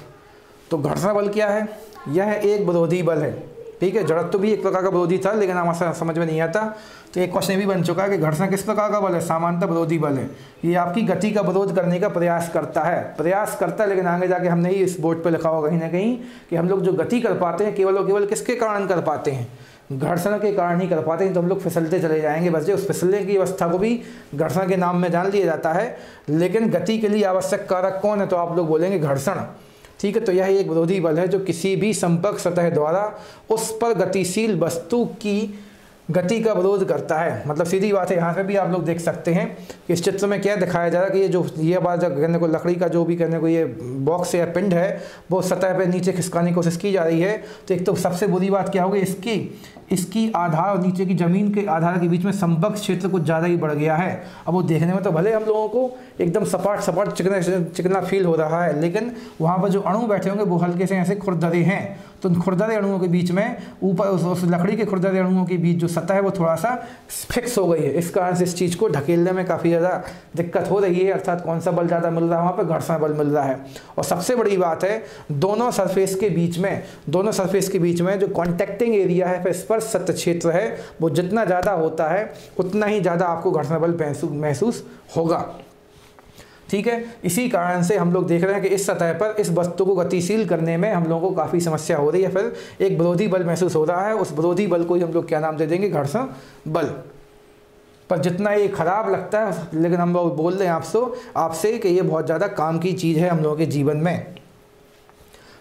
तो घर्षण बल क्या है? यह एक विरोधी बल है, ठीक है। जड़त्व भी एक प्रकार का विरोधी था, लेकिन हमारे समझ में नहीं आता, तो एक क्वेश्चन भी बन चुका है कि घर्षण किस प्रकार का बल है? सामान्यतः विरोधी बल है। ये आपकी गति का विरोध करने का प्रयास करता है, लेकिन आगे जाके हमने ही इस बोर्ड पे लिखा होगा कहीं ना कहीं कि हम लोग जो गति कर पाते हैं केवल और केवल किसके कारण कर पाते हैं? घर्षण के कारण ही कर पाते हैं। तो हम लोग फिसलते चले जाएंगे, बस उस फिसलने की अवस्था को भी घर्षण के नाम में जान लिया जाता है। लेकिन गति के लिए आवश्यक कारक कौन है? तो आप लोग बोलेंगे घर्षण, ठीक है। तो यह एक विरोधी बल है जो किसी भी संपर्क सतह द्वारा उस पर गतिशील वस्तु की गति का विरोध करता है। मतलब सीधी बात है, यहाँ पे भी आप लोग देख सकते हैं कि इस चित्र में क्या दिखाया जा रहा है कि ये बात जब कहने को लकड़ी का जो भी कहने को ये बॉक्स या पिंड है वो सतह पे नीचे खिसकाने की कोशिश की जा रही है। तो एक तो सबसे बुरी बात क्या होगी, इसकी आधार और नीचे की ज़मीन के आधार के बीच में संपर्क क्षेत्र कुछ ज़्यादा ही बढ़ गया है। अब वो देखने में तो भले हम लोगों को एकदम सपाट चिकना फील हो रहा है, लेकिन वहाँ पर जो अणु बैठे होंगे वो हल्के से ऐसे खुरदरे हैं। तो उन खुरदरे अणुओं के बीच में ऊपर उस लकड़ी के खुरदरे अणुओं के बीच जो सतह है वो थोड़ा सा फिक्स हो गई है। इस कारण से इस चीज़ को ढकेलने में काफ़ी ज़्यादा दिक्कत हो रही है। अर्थात कौन सा बल ज़्यादा मिल रहा है? वहाँ पर घर्षण बल मिल रहा है। और सबसे बड़ी बात है, दोनों सरफेस के बीच में जो कॉन्टैक्टिंग एरिया है, स्पर्श सतह क्षेत्र है, वो जितना ज़्यादा होता है उतना ही ज़्यादा आपको घर्षण बल महसूस होगा, ठीक है। इसी कारण से हम लोग देख रहे हैं कि इस सतह पर इस वस्तु को गतिशील करने में हम लोगों को काफ़ी समस्या हो रही है। फिर एक विरोधी बल महसूस हो रहा है, उस विरोधी बल को ही हम लोग क्या नाम दे देंगे? घर्षण बल। पर जितना ये खराब लगता है, लेकिन हम लोग बोल रहे हैं आपसे कि ये बहुत ज़्यादा काम की चीज़ है हम लोगों के जीवन में,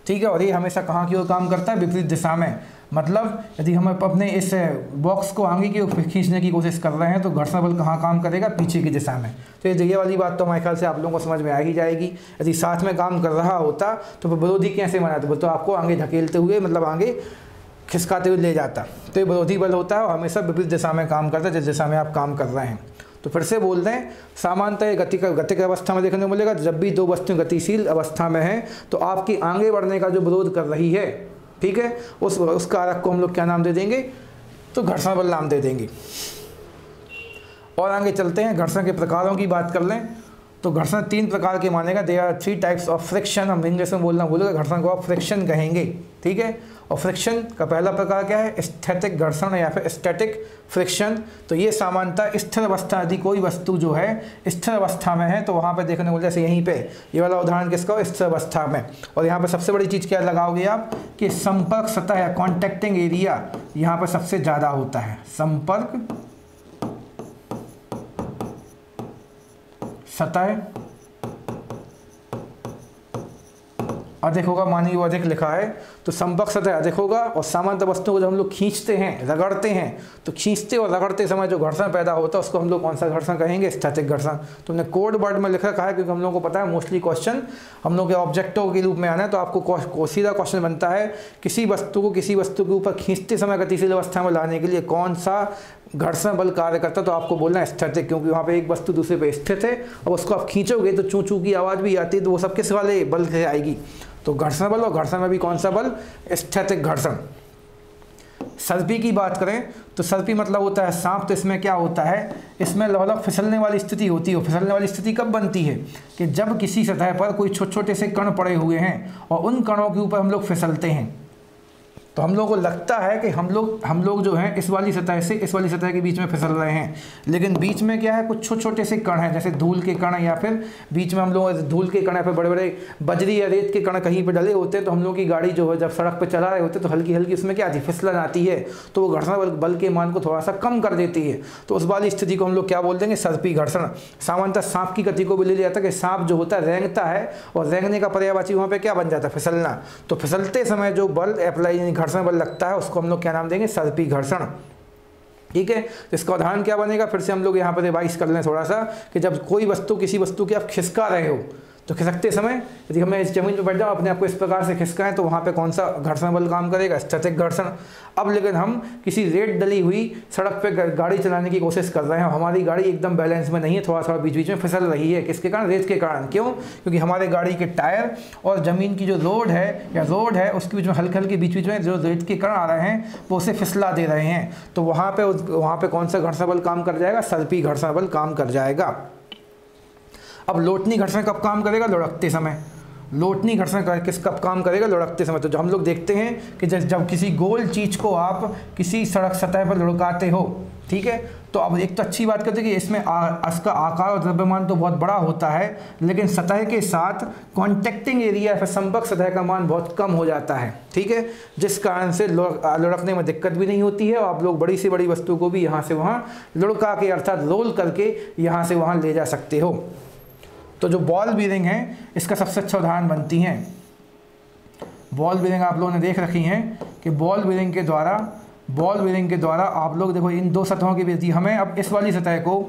ठीक है। और ये हमेशा कहाँ की ओर काम करता है? विपरीत दिशा में। मतलब यदि हम अपने इस बॉक्स को आगे की ओर खींचने की कोशिश कर रहे हैं तो घर्षण बल कहाँ काम करेगा? पीछे की दिशा में। तो ये वाली बात तो हमारे ख्याल से आप लोगों को समझ में आ ही जाएगी। यदि साथ में काम कर रहा होता तो विरोधी कैसे बनाते? तो आपको आगे धकेलते हुए, मतलब आगे खिसकाते हुए ले जाता। तो ये विरोधी बल होता है और हमेशा विपरीत दिशा में काम करता है जिस दिशा में आप काम कर रहे हैं। तो फिर से बोल दें, सामान्यतः गतिक अवस्था में देखने को मिलेगा। जब भी दो वस्तुएं गतिशील अवस्था में हैं तो आपकी आगे बढ़ने का जो विरोध कर रही है, ठीक है, उस कारक को हम लोग क्या नाम दे देंगे? तो घर्षण बल नाम दे देंगे। और आगे चलते हैं, घर्षण के प्रकारों की बात कर लें तो घर्षण 3 प्रकार के मानेगा। There are 3 types of friction. हम इंग्लिश में बोलना भूलेगा, घर्षण को आप फ्रिक्शन कहेंगे, ठीक है। और फ्रिक्शन का पहला प्रकार क्या है? स्थैतिक घर्षण या फिर स्टैटिक फ्रिक्शन। तो ये सामान्यतः स्थिर अवस्था, यदि कोई वस्तु जो है स्थिर अवस्था में है तो वहाँ पे देखने को, जैसे यहीं पे ये वाला उदाहरण किसका हो? स्थिर अवस्था में। और यहाँ पे सबसे बड़ी चीज़ क्या लगाओगे आप कि संपर्क सतह या कॉन्टैक्टिंग एरिया यहाँ पर सबसे ज़्यादा होता है। संपर्क सतह अधिक होगा, मानिए वो अधिक लिखा है तो संपर्क सतह अधिक होगा। और सामान्य वस्तुओं को जब हम लोग खींचते हैं, रगड़ते हैं, तो खींचते और रगड़ते समय जो घर्षण पैदा होता है उसको हम लोग कौन सा घर्षण कहेंगे? स्थैतिक घर्षण। तो हमने कोड वर्ड में लिख रखा है क्योंकि हम लोगों को पता है मोस्टली क्वेश्चन हम लोग के ऑब्जेक्टिव के रूप में आना है। तो आपको सीधा क्वेश्चन बनता है, किसी वस्तु के ऊपर खींचते समय गतिशील अवस्था में लाने के लिए कौन सा घर्षण बल कार्य करता? तो आपको बोलना है स्थैतिक, क्योंकि वहाँ पे एक वस्तु दूसरे पे स्थित है और उसको आप खींचोगे तो चू चू की आवाज़ भी आती है, तो वो सब किस वाले बल से आएगी? तो घर्षण बल। और घर्षण में भी कौन सा बल? स्थैतिक घर्षण। सर्पी की बात करें तो सर्पी मतलब होता है सांप। तो इसमें क्या होता है? इसमें लगभग फिसलने वाली स्थिति होती है। फिसलने वाली स्थिति कब बनती है? कि जब किसी सतह पर कोई छोटे छोटे से कण पड़े हुए हैं और उन कणों के ऊपर हम लोग फिसलते हैं तो हम लोगों को लगता है कि हम लोग जो हैं इस वाली सतह से इस वाली सतह के बीच में फिसल रहे हैं, लेकिन बीच में क्या है? कुछ छोटे छोटे से कण हैं, जैसे धूल के कण, या फिर बीच में हम लोग धूल के कण या फिर बड़े बड़े बजरी या रेत के कण कहीं पर डले होते हैं। तो हम लोग की गाड़ी जो है जब सड़क पर चला रहे होते हैं तो हल्की हल्की उसमें क्या आती है? फिसलन आती है। तो वो घर्षण बल के मान को थोड़ा सा कम कर देती है। तो उस वाली स्थिति को हम लोग क्या बोल देंगे? सर्पी घर्षण। सामान्यतः सांप की गति को भी ले लिया जाता है कि सांप जो होता है रेंगता है और रेंगने का पर्यायवाची वहाँ पर क्या बन जाता है? फिसलना। तो फिसलते समय जो बल अप्लाई घर्षण बल लगता है उसको हम लोग क्या नाम देंगे? सर्पी घर्षण, ठीक है। तो इसका उदाहरण क्या बनेगा? फिर से हम लोग यहाँ पर रिवाइज कर लें थोड़ा सा कि जब कोई वस्तु किसी वस्तु की आप खिसका रहे हो तो खिसकते समय यदि हमें इस जमीन पर बैठ जाओ, अपने आप को इस प्रकार से खिसकाएं, तो वहाँ पे कौन सा घर्षण बल काम करेगा? स्थैतिक घर्षण। अब लेकिन हम किसी रेत डली हुई सड़क पे गाड़ी चलाने की कोशिश कर रहे हैं, हमारी गाड़ी एकदम बैलेंस में नहीं है, थोड़ा थोड़ा बीच बीच में फिसल रही है। किसके कारण? रेत के कारण। क्यों? क्योंकि हमारे गाड़ी के टायर और ज़मीन की जो रोड है उसके बीच में हल्के हल्के बीच बीच में जो रेत के कण आ रहे हैं वो उसे फिसला दे रहे हैं। तो वहाँ पे कौन सा घर्षण बल काम कर जाएगा? सर्पी घर्षण बल काम कर जाएगा। अब लोटनी घर्षण कब काम करेगा? लुढ़कते समय। लोटनी घर्षण कब काम करेगा? लुढ़कते समय। तो जो हम लोग देखते हैं कि जब किसी गोल चीज़ को आप किसी सड़क सतह पर लुढ़काते हो, ठीक है, तो अब एक तो अच्छी बात करते हैं कि इसमें इसका आकार और द्रव्यमान तो बहुत बड़ा होता है, लेकिन सतह के साथ कॉन्टेक्टिंग एरिया या संपर्क सतह का मान बहुत कम हो जाता है, ठीक है, जिस कारण से लुढ़कने में दिक्कत भी नहीं होती है और आप लोग बड़ी से बड़ी वस्तु को भी यहाँ से वहाँ लुढ़का के अर्थात रोल करके यहाँ से वहाँ ले जा सकते हो। तो जो बॉल बीयरिंग है इसका सबसे अच्छा उदाहरण बनती हैं। बॉल बीयरिंग आप लोगों ने देख रखी हैं कि बॉल बीयरिंग के द्वारा आप लोग देखो इन दो सतहों के बीच हमें अब इस वाली सतह को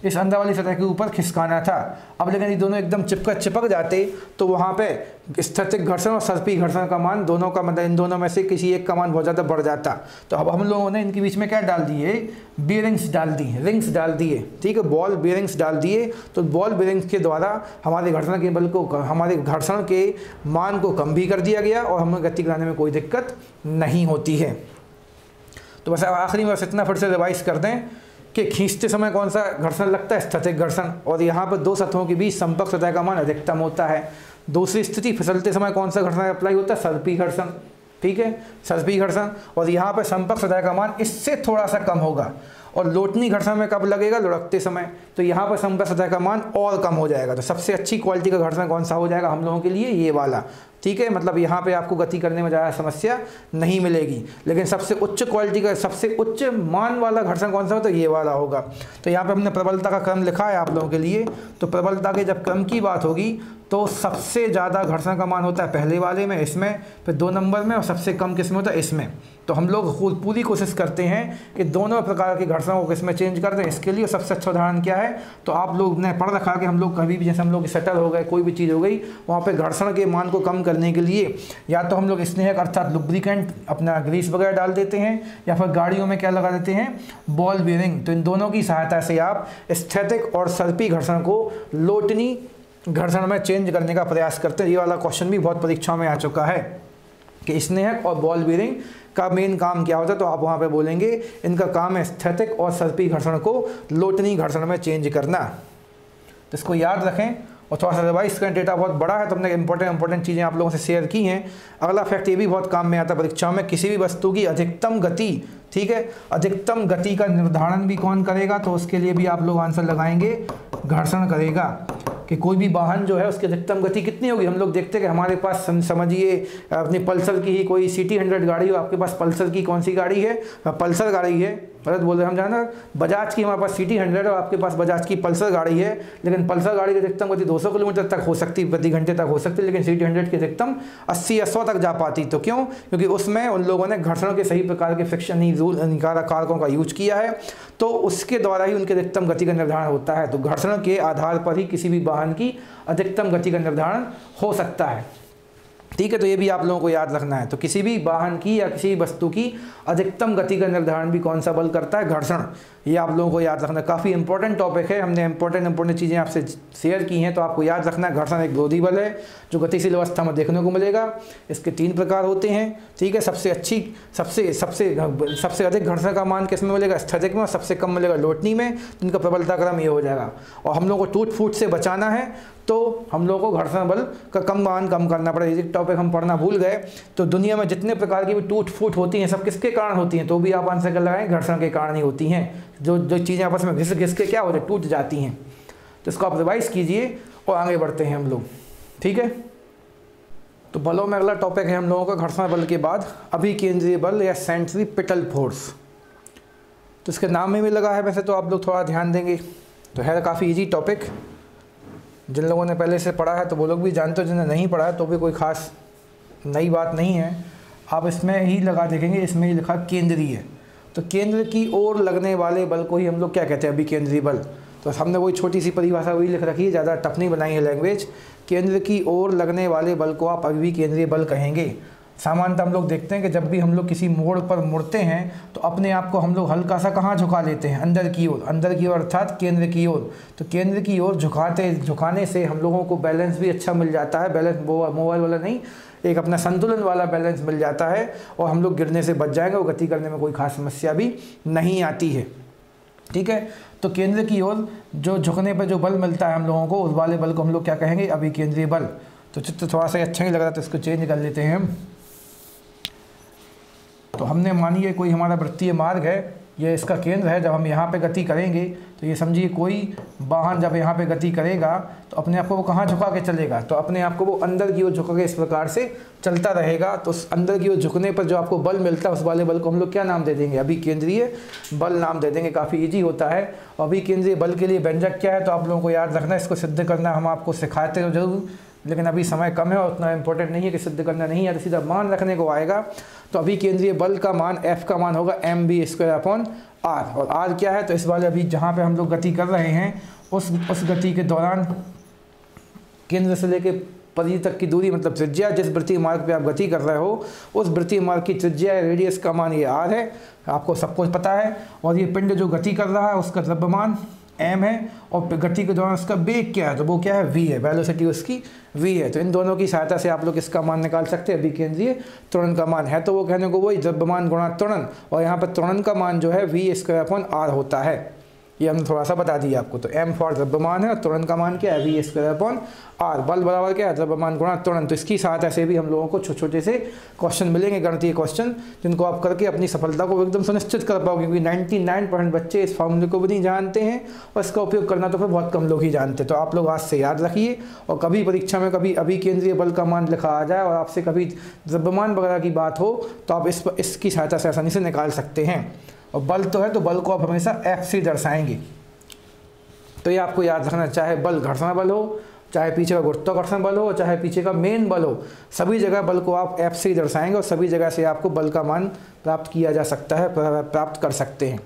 इस अंदर वाली सतह के ऊपर खिसकाना था। अब लेकिन ये दोनों एकदम चिपक जाते तो वहाँ पे स्थैतिक घर्षण और सर्पी घर्षण का मान दोनों का मतलब इन दोनों में से किसी एक का मान बहुत ज़्यादा बढ़ जाता। तो अब हम लोगों ने इनके बीच में क्या डाल दिए? बियरिंग्स डाल दी, रिंग्स डाल दिए, ठीक है, बॉल बियरिंग्स डाल दिए। तो बॉल बियरिंग्स के द्वारा हमारे घर्षण के बल को हमारे घर्षण के मान को कम भी कर दिया गया और हमें गति कराने में कोई दिक्कत नहीं होती है। तो बस आखिरी में बस इतना फिर से रिवाइज कर दें कि खींचते समय कौन सा घर्षण लगता है? स्थैतिक घर्षण। और यहाँ पर दो सतहों के बीच संपर्क सतह का मान अधिकतम होता है। दूसरी स्थिति फिसलते समय कौन सा घर्षण अप्लाई होता है? सर्पी घर्षण, ठीक है, सर्पी घर्षण। और यहाँ पर संपर्क सतह का मान इससे थोड़ा सा कम होगा। और लोटनी घर्षण में कब लगेगा? लुढ़कते समय। तो यहाँ पर संपर्क सतह का मान और कम हो जाएगा। तो सबसे अच्छी क्वालिटी का घर्षण कौन सा हो जाएगा हम लोगों के लिए? ये वाला, ठीक है, मतलब यहाँ पे आपको गति करने में ज़्यादा समस्या नहीं मिलेगी। लेकिन सबसे उच्च क्वालिटी का सबसे उच्च मान वाला घर्षण कौन सा हो? तो ये वाला होगा। तो यहाँ पे हमने प्रबलता का क्रम लिखा है आप लोगों के लिए। तो प्रबलता के जब क्रम की बात होगी तो सबसे ज़्यादा घर्षण का मान होता है पहले वाले में, इसमें, फिर 2 नंबर में, और सबसे कम किस में होता है? इसमें। तो हम लोग पूरी कोशिश करते हैं कि दोनों प्रकार के घर्षणों को किसमें चेंज कर दें। इसके लिए सबसे अच्छा उदाहरण क्या है? तो आप लोग ने पढ़ रखा कि हम लोग कभी भी, जैसे हम लोग शटल हो गए, कोई भी चीज़ हो गई, वहाँ पे घर्षण के मान को कम करने के लिए या तो हम लोग स्नेहक अर्थात लुब्रिकेंट अपना ग्रीस वगैरह डाल देते हैं, या फिर गाड़ियों में क्या लगा देते हैं? Ball bearing. तो इन दोनों की सहायता से आप स्थैतिक और सर्पी घर्षण को लोटनी घर्षण में चेंज करने का प्रयास करते हैं। ये वाला क्वेश्चन भी बहुत परीक्षाओं में आ चुका है कि स्नेहक और बॉल बीयरिंग का मेन काम क्या होता है। तो आप वहाँ पे बोलेंगे इनका काम है स्थैतिक और सर्पी घर्षण को लोटनी घर्षण में चेंज करना। तो इसको याद रखें और थोड़ा सा रिवाइज करें। डेटा बहुत बड़ा है तो हमने इंपॉर्टेंट चीज़ें आप लोगों से शेयर की हैं। अगला फैक्ट ये भी बहुत काम में आता है परीक्षाओं में, किसी भी वस्तु की अधिकतम गति, ठीक है, अधिकतम गति का निर्धारण भी कौन करेगा? तो उसके लिए भी आप लोग आंसर लगाएंगे घर्षण करेगा। कि कोई भी वाहन जो है उसकी अधिकतम गति कितनी होगी? हम लोग देखते हैं कि हमारे पास समझिए अपनी पल्सर की ही कोई सिटी 100 गाड़ी हो, आपके पास पल्सर की कौन सी गाड़ी है? पल्सर गाड़ी है, गलत बोल रहे हम जाना। बजाज की हमारे पास सिटी 100 और आपके पास बजाज की पल्सर गाड़ी है, लेकिन पल्सर गाड़ी की अधिकतम गति 200 किलोमीटर तक हो सकती है, प्रति घंटे तक हो सकती है, लेकिन सिटी 100 की अधिकतम 80 या 100 तक जा पाती। तो क्यों? क्योंकि उसमें उन लोगों ने घर्षण के सही प्रकार के फ्रिक्शन कारकों का यूज किया है, तो उसके द्वारा ही उनकी अधिकतम गति का निर्धारण होता है। तो घर्षण के आधार पर ही किसी भी वाहन की अधिकतम गति का निर्धारण हो सकता है, ठीक है। तो ये भी आप लोगों को याद रखना है। तो किसी भी वाहन की या किसी वस्तु की अधिकतम गति का निर्धारण भी कौन सा बल करता है? घर्षण। ये आप लोगों को याद रखना है। काफ़ी इंपॉर्टेंट टॉपिक है, हमने इंपॉर्टेंट चीज़ें आपसे शेयर की हैं, तो आपको याद रखना है घर्षण एक विरोधी बल है जो गतिशील अवस्था में देखने को मिलेगा। इसके 3 प्रकार होते हैं, ठीक है। सबसे अधिक घर्षण का मान किस में मिलेगा? स्थैतिक में, और सबसे कम मिलेगा लोटनी में। इनका प्रबलता क्रम ये हो जाएगा। और हम लोग को टूट फूट से बचाना है तो हम लोग को घर्षण बल का मान कम करना पड़ेगा। ये टॉपिक हम पढ़ना भूल गए। तो दुनिया में जितने प्रकार की भी टूट फूट होती हैं सब किसके कारण होती हैं? तो भी आप आंसर कर लगाएं, घर्षण के कारण ही होती हैं। जो चीज़ें आपस में घिस के क्या होते हैं? टूट जाती हैं। तो इसको आप रिवाइज कीजिए और आगे बढ़ते हैं हम लोग, ठीक है। तो बलों में अगला टॉपिक है हम लोगों का घर्षण बल के बाद अभिकेंद्रीय बल या सेंट्रीपिटल फोर्स। तो इसके नाम में भी लगा है, वैसे तो आप लोग थोड़ा ध्यान देंगे। तो है काफ़ी इजी टॉपिक, जिन लोगों ने पहले से पढ़ा है तो वो लोग भी जानते हो, जिन्हें नहीं पढ़ा है तो भी कोई ख़ास नई बात नहीं है। आप इसमें ही लगा देखेंगे, इसमें ही लिखा केंद्रीय। तो केंद्र की ओर लगने वाले बल को ही हम लोग क्या कहते हैं? अभिकेंद्रीय बल। तो हमने वही छोटी सी परिभाषा वही लिख रखी है, ज़्यादा टफ नहीं बनाई है लैंग्वेज। केंद्र की ओर लगने वाले बल को आप अभिकेंद्रीय बल कहेंगे। सामान्यतः हम लोग देखते हैं कि जब भी हम लोग किसी मोड़ पर मुड़ते हैं तो अपने आप को हम लोग हल्का सा कहाँ झुका लेते हैं, अंदर की ओर अर्थात केंद्र की ओर। तो केंद्र की ओर झुकाने से हम लोगों को बैलेंस भी अच्छा मिल जाता है, बैलेंस मोबाइल वाला नहीं, एक अपना संतुलन वाला बैलेंस मिल जाता है और हम लोग गिरने से बच जाएंगे और गति करने में कोई खास समस्या भी नहीं आती है। ठीक है, तो केंद्र की ओर जो झुकने पर जो बल मिलता है हम लोगों को, उस वाले बल को हम लोग क्या कहेंगे, अभिकेंद्रीय बल। तो चित्र थोड़ा सा अच्छा नहीं लग रहा तो इसको चेंज कर लेते हैं हम। तो हमने मानिए कोई हमारा वृत्तीय मार्ग है, ये इसका केंद्र है। जब हम यहाँ पे गति करेंगे तो ये समझिए कोई वाहन जब यहाँ पे गति करेगा तो अपने आप को वो कहाँ झुका के चलेगा, तो अपने आप को वो अंदर की ओर झुका के इस प्रकार से चलता रहेगा। तो उस अंदर की ओर झुकने पर जो आपको बल मिलता है उस वाले बल को हम लोग क्या नाम दे देंगे, अभिकेंद्रीय बल नाम दे देंगे। काफ़ी ईजी होता है। अभिकेंद्रीय बल के लिए व्यंजक क्या है तो आप लोगों को याद रखना, इसको सिद्ध करना हम आपको सिखाते हो जरूर, लेकिन अभी समय कम है और उतना इंपॉर्टेंट नहीं है कि सिद्ध करना नहीं है, तो सीधा मान रखने को आएगा। तो अभिकेंद्रीय बल का मान F का मान होगा mv²/r। और r क्या है, तो इस वाले अभी जहाँ पे हम लोग गति कर रहे हैं उस गति के दौरान केंद्र से लेके परिधि तक की दूरी मतलब त्रिज्या, जिस वृत्तीय मार्ग पे आप गति कर रहे हो उस वृत्तीय मार्ग की त्रिज्या रेडियस का मान ये r है, आपको सब कुछ पता है। और ये पिंड जो गति कर रहा है उसका द्रव्यमान m है और गति के दौरान उसका वेग क्या है, तो वो क्या है v है, वेलोसिटी उसकी v है। तो इन दोनों की सहायता से आप लोग इसका मान निकाल सकते हैं। अभिकेंद्रीय त्वरण का मान है तो वो कहने को वही द्रव्यमान गुणा त्वरण, और यहाँ पर त्वरण का मान जो है v²/r होता है। ये हमने थोड़ा सा बता दिया आपको। तो m फॉर द्रव्यमान है और त्वरण का मान क्या है, v²/r। बल बराबर क्या है, द्रव्यमान गुणा त्वरण। तो इसकी सहायता से भी हम लोगों को छोटे छोटे से क्वेश्चन मिलेंगे, गणितीय क्वेश्चन, जिनको आप करके अपनी सफलता को एकदम सुनिश्चित कर पाओगे, क्योंकि 99% बच्चे इस फॉर्मूले को भी नहीं जानते हैं और इसका उपयोग करना तो फिर बहुत कम लोग ही जानते हैं। तो आप लोग आज से याद रखिए, और कभी परीक्षा में कभी अभिकेंद्रीय बल का मान लिखा आ जाए और आपसे कभी द्रव्यमान वगैरह की बात हो तो आप इसकी सहायता से आसानी से निकाल सकते हैं। और बल तो है तो बल को आप हमेशा F से दर्शाएंगे। तो ये आपको याद रखना, चाहे बल घर्षण बल हो, चाहे पीछे का गुरुत्वाकर्षण बल हो, चाहे पीछे का मेन बल हो, सभी जगह बल को आप F से दर्शाएंगे और सभी जगह से आपको बल का मान प्राप्त किया जा सकता है, प्राप्त कर सकते हैं।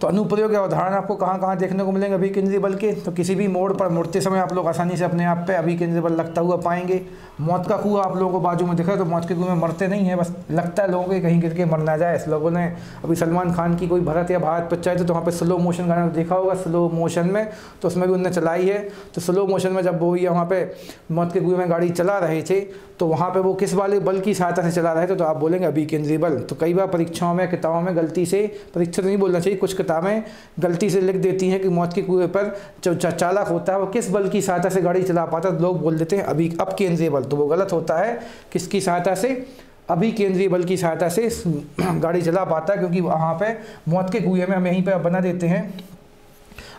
तो अनुप्रयोग या उदाहरण आपको कहाँ कहाँ देखने को मिलेंगे अभिकेंद्रीय बल के, तो किसी भी मोड़ पर मुड़ते समय आप लोग आसानी से अपने आप पे अभिकेंद्रीय बल लगता हुआ पाएंगे। मौत का कुआं आप लोगों को बाजू में दिख रहा है, तो मौत के कुएं में मरते नहीं है, बस लगता है लोगों को कहीं गिर के मर ना जाए। इस लोगों ने अभी सलमान खान की कोई भरत या भारत पिक्चर थी तो वहाँ पर स्लो मोशन गाना देखा होगा, स्लो मोशन में, तो उसमें भी उनने चलाई है। तो स्लो मोशन में जब वो ये वहाँ पर मौत के कुएं में गाड़ी चला रहे थे तो वहाँ पे वो किस वाले बल की सहायता से चला रहे थे, तो आप बोलेंगे अभिकेंद्रीय बल। तो कई बार परीक्षाओं में किताबों में गलती से, परीक्षा नहीं बोलना चाहिए, कुछ किताबें गलती से लिख देती हैं कि मौत के कुएं पर जो चालक होता है वो किस बल की सहायता से गाड़ी चला पाता है, तो लोग बोल देते हैं अपकेंद्रीय बल। तो वो गलत होता है। किसकी सहायता से, अभिकेंद्रीय बल की सहायता से गाड़ी चला पाता है, क्योंकि वहाँ पे मौत के कुएं में हम यहीं पर बना देते हैं,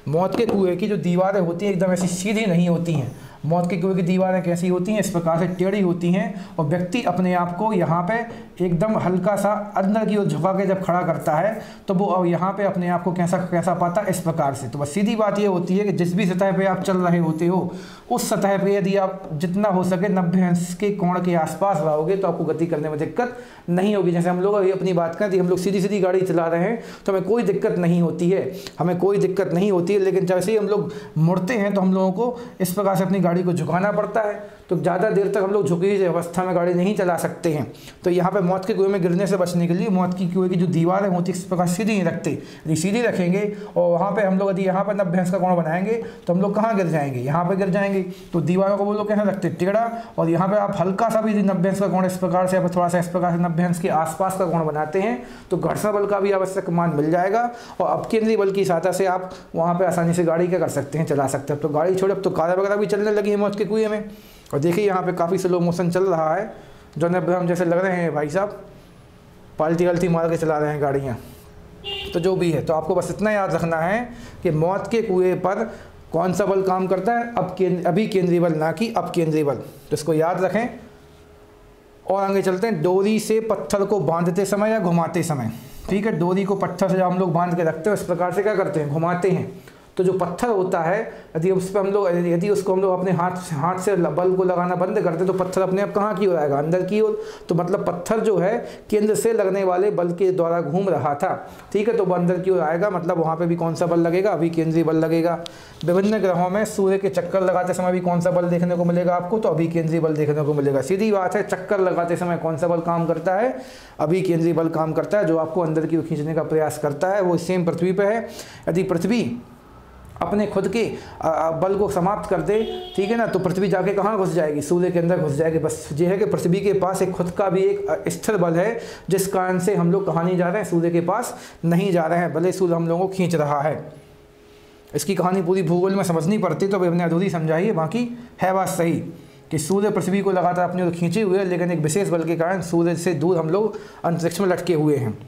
मौत के कुएं की जो दीवारें होती हैं एकदम ऐसी सीधी नहीं होती हैं। मौत के कुएं की दीवारें कैसी होती हैं, इस प्रकार से टेढ़ी होती हैं, और व्यक्ति अपने आप को यहाँ पे एकदम हल्का सा अंदर की ओर झुका के जब खड़ा करता है तो वो यहाँ पे अपने आप को कैसा पाता है, इस प्रकार से। तो बस सीधी बात ये होती है कि जिस भी सतह पे आप चल रहे होते हो उस सतह पे यदि आप जितना हो सके 90 अंश के कोण के आसपास रहोगे तो आपको गति करने में दिक्कत नहीं होगी। जैसे हम लोग अभी अपनी बात करें, हम लोग सीधी सीधी गाड़ी चला रहे हैं तो हमें कोई दिक्कत नहीं होती है, हमें कोई दिक्कत नहीं होती है। लेकिन जैसे ही हम लोग मुड़ते हैं तो हम लोगों को इस प्रकार से अपनी गाड़ी को झुकाना पड़ता है, तो ज़्यादा देर तक हम लोग झुकी हुई अवस्था में गाड़ी नहीं चला सकते हैं। तो यहाँ पे मौत के कुएं में गिरने से बचने के लिए मौत की कुएं की जो दीवारें होती है इस प्रकार सीधी नहीं रखते। यदि सीधी रखेंगे और वहाँ पे हम लोग यदि यहाँ पर 90 अंश का कोण बनाएंगे तो हम लोग कहाँ गिर जाएंगे, यहाँ पर गिर जाएंगे। तो दीवारों को वो लोग कैसे रखते, टेढ़ा, और यहाँ पर आप हल्का सा भी 90 अंश का कोण इस प्रकार से, थोड़ा सा इस प्रकार से 90 अंश के आसपास का कोण बनाते हैं तो घर्षण बल का भी आवश्यक मान मिल जाएगा, और अपकेंद्रीय बल की सहायता से आप वहाँ पर आसानी से गाड़ी क्या कर सकते हैं, चला सकते हैं। तो गाड़ी छोड़े, अब तो कारें वगैरह भी चलने लगी है मौत के कुएं में। और देखिए यहाँ पे काफ़ी स्लो मोशन चल रहा है, जो हम जैसे लग रहे हैं भाई साहब पाल्टी गलती मार के चला रहे हैं गाड़ियाँ। तो जो भी है, तो आपको बस इतना याद रखना है कि मौत के कुएं पर कौन सा बल काम करता है, अभिकेंद्रीय बल, ना कि अपकेंद्रीय बल। तो इसको याद रखें। और आगे चलते हैं, डोरी से पत्थर को बांधते समय या घुमाते समय। ठीक है, डोरी को पत्थर से जब हम लोग बांध के रखते हैं इस प्रकार से क्या करते हैं, घुमाते हैं। तो जो पत्थर होता है यदि उस पर हम लोग यदि उसको हम लोग अपने हाथ से बल को लगाना बंद करते तो पत्थर अपने आप कहाँ की ओर आएगा, अंदर की ओर। तो मतलब पत्थर जो है केंद्र से लगने वाले बल के द्वारा घूम रहा था, ठीक है, तो वो अंदर की ओर आएगा, मतलब वहाँ पे भी कौन सा बल लगेगा, अभिकेंद्रीय बल लगेगा। विभिन्न ग्रहों में सूर्य के चक्कर लगाते समय भी कौन सा बल देखने को मिलेगा आपको, तो अभिकेंद्रीय बल देखने को मिलेगा। सीधी बात है, चक्कर लगाते समय कौन सा बल काम करता है, अभिकेंद्रीय बल काम करता है, जो आपको अंदर की ओर खींचने का प्रयास करता है। वो सेम पृथ्वी पे है। यदि पृथ्वी अपने खुद के बल को समाप्त कर दे, ठीक है ना, तो पृथ्वी जाके कहाँ घुस जाएगी, सूर्य के अंदर घुस जाएगी। बस ये है कि पृथ्वी के पास एक खुद का भी एक स्थिर बल है, जिस कारण से हम लोग कहाँ नहीं जा रहे हैं, सूर्य के पास नहीं जा रहे हैं, भले सूर्य हम लोगों को खींच रहा है। इसकी कहानी पूरी भूगोल में समझनी पड़ती तो हमने अधूरी समझाई है, बाकी है बात सही कि सूर्य पृथ्वी को लगातार अपनी ओर खींचे हुए है, लेकिन एक विशेष बल के कारण सूर्य से दूर हम लोग अंतरिक्ष में लटके हुए हैं।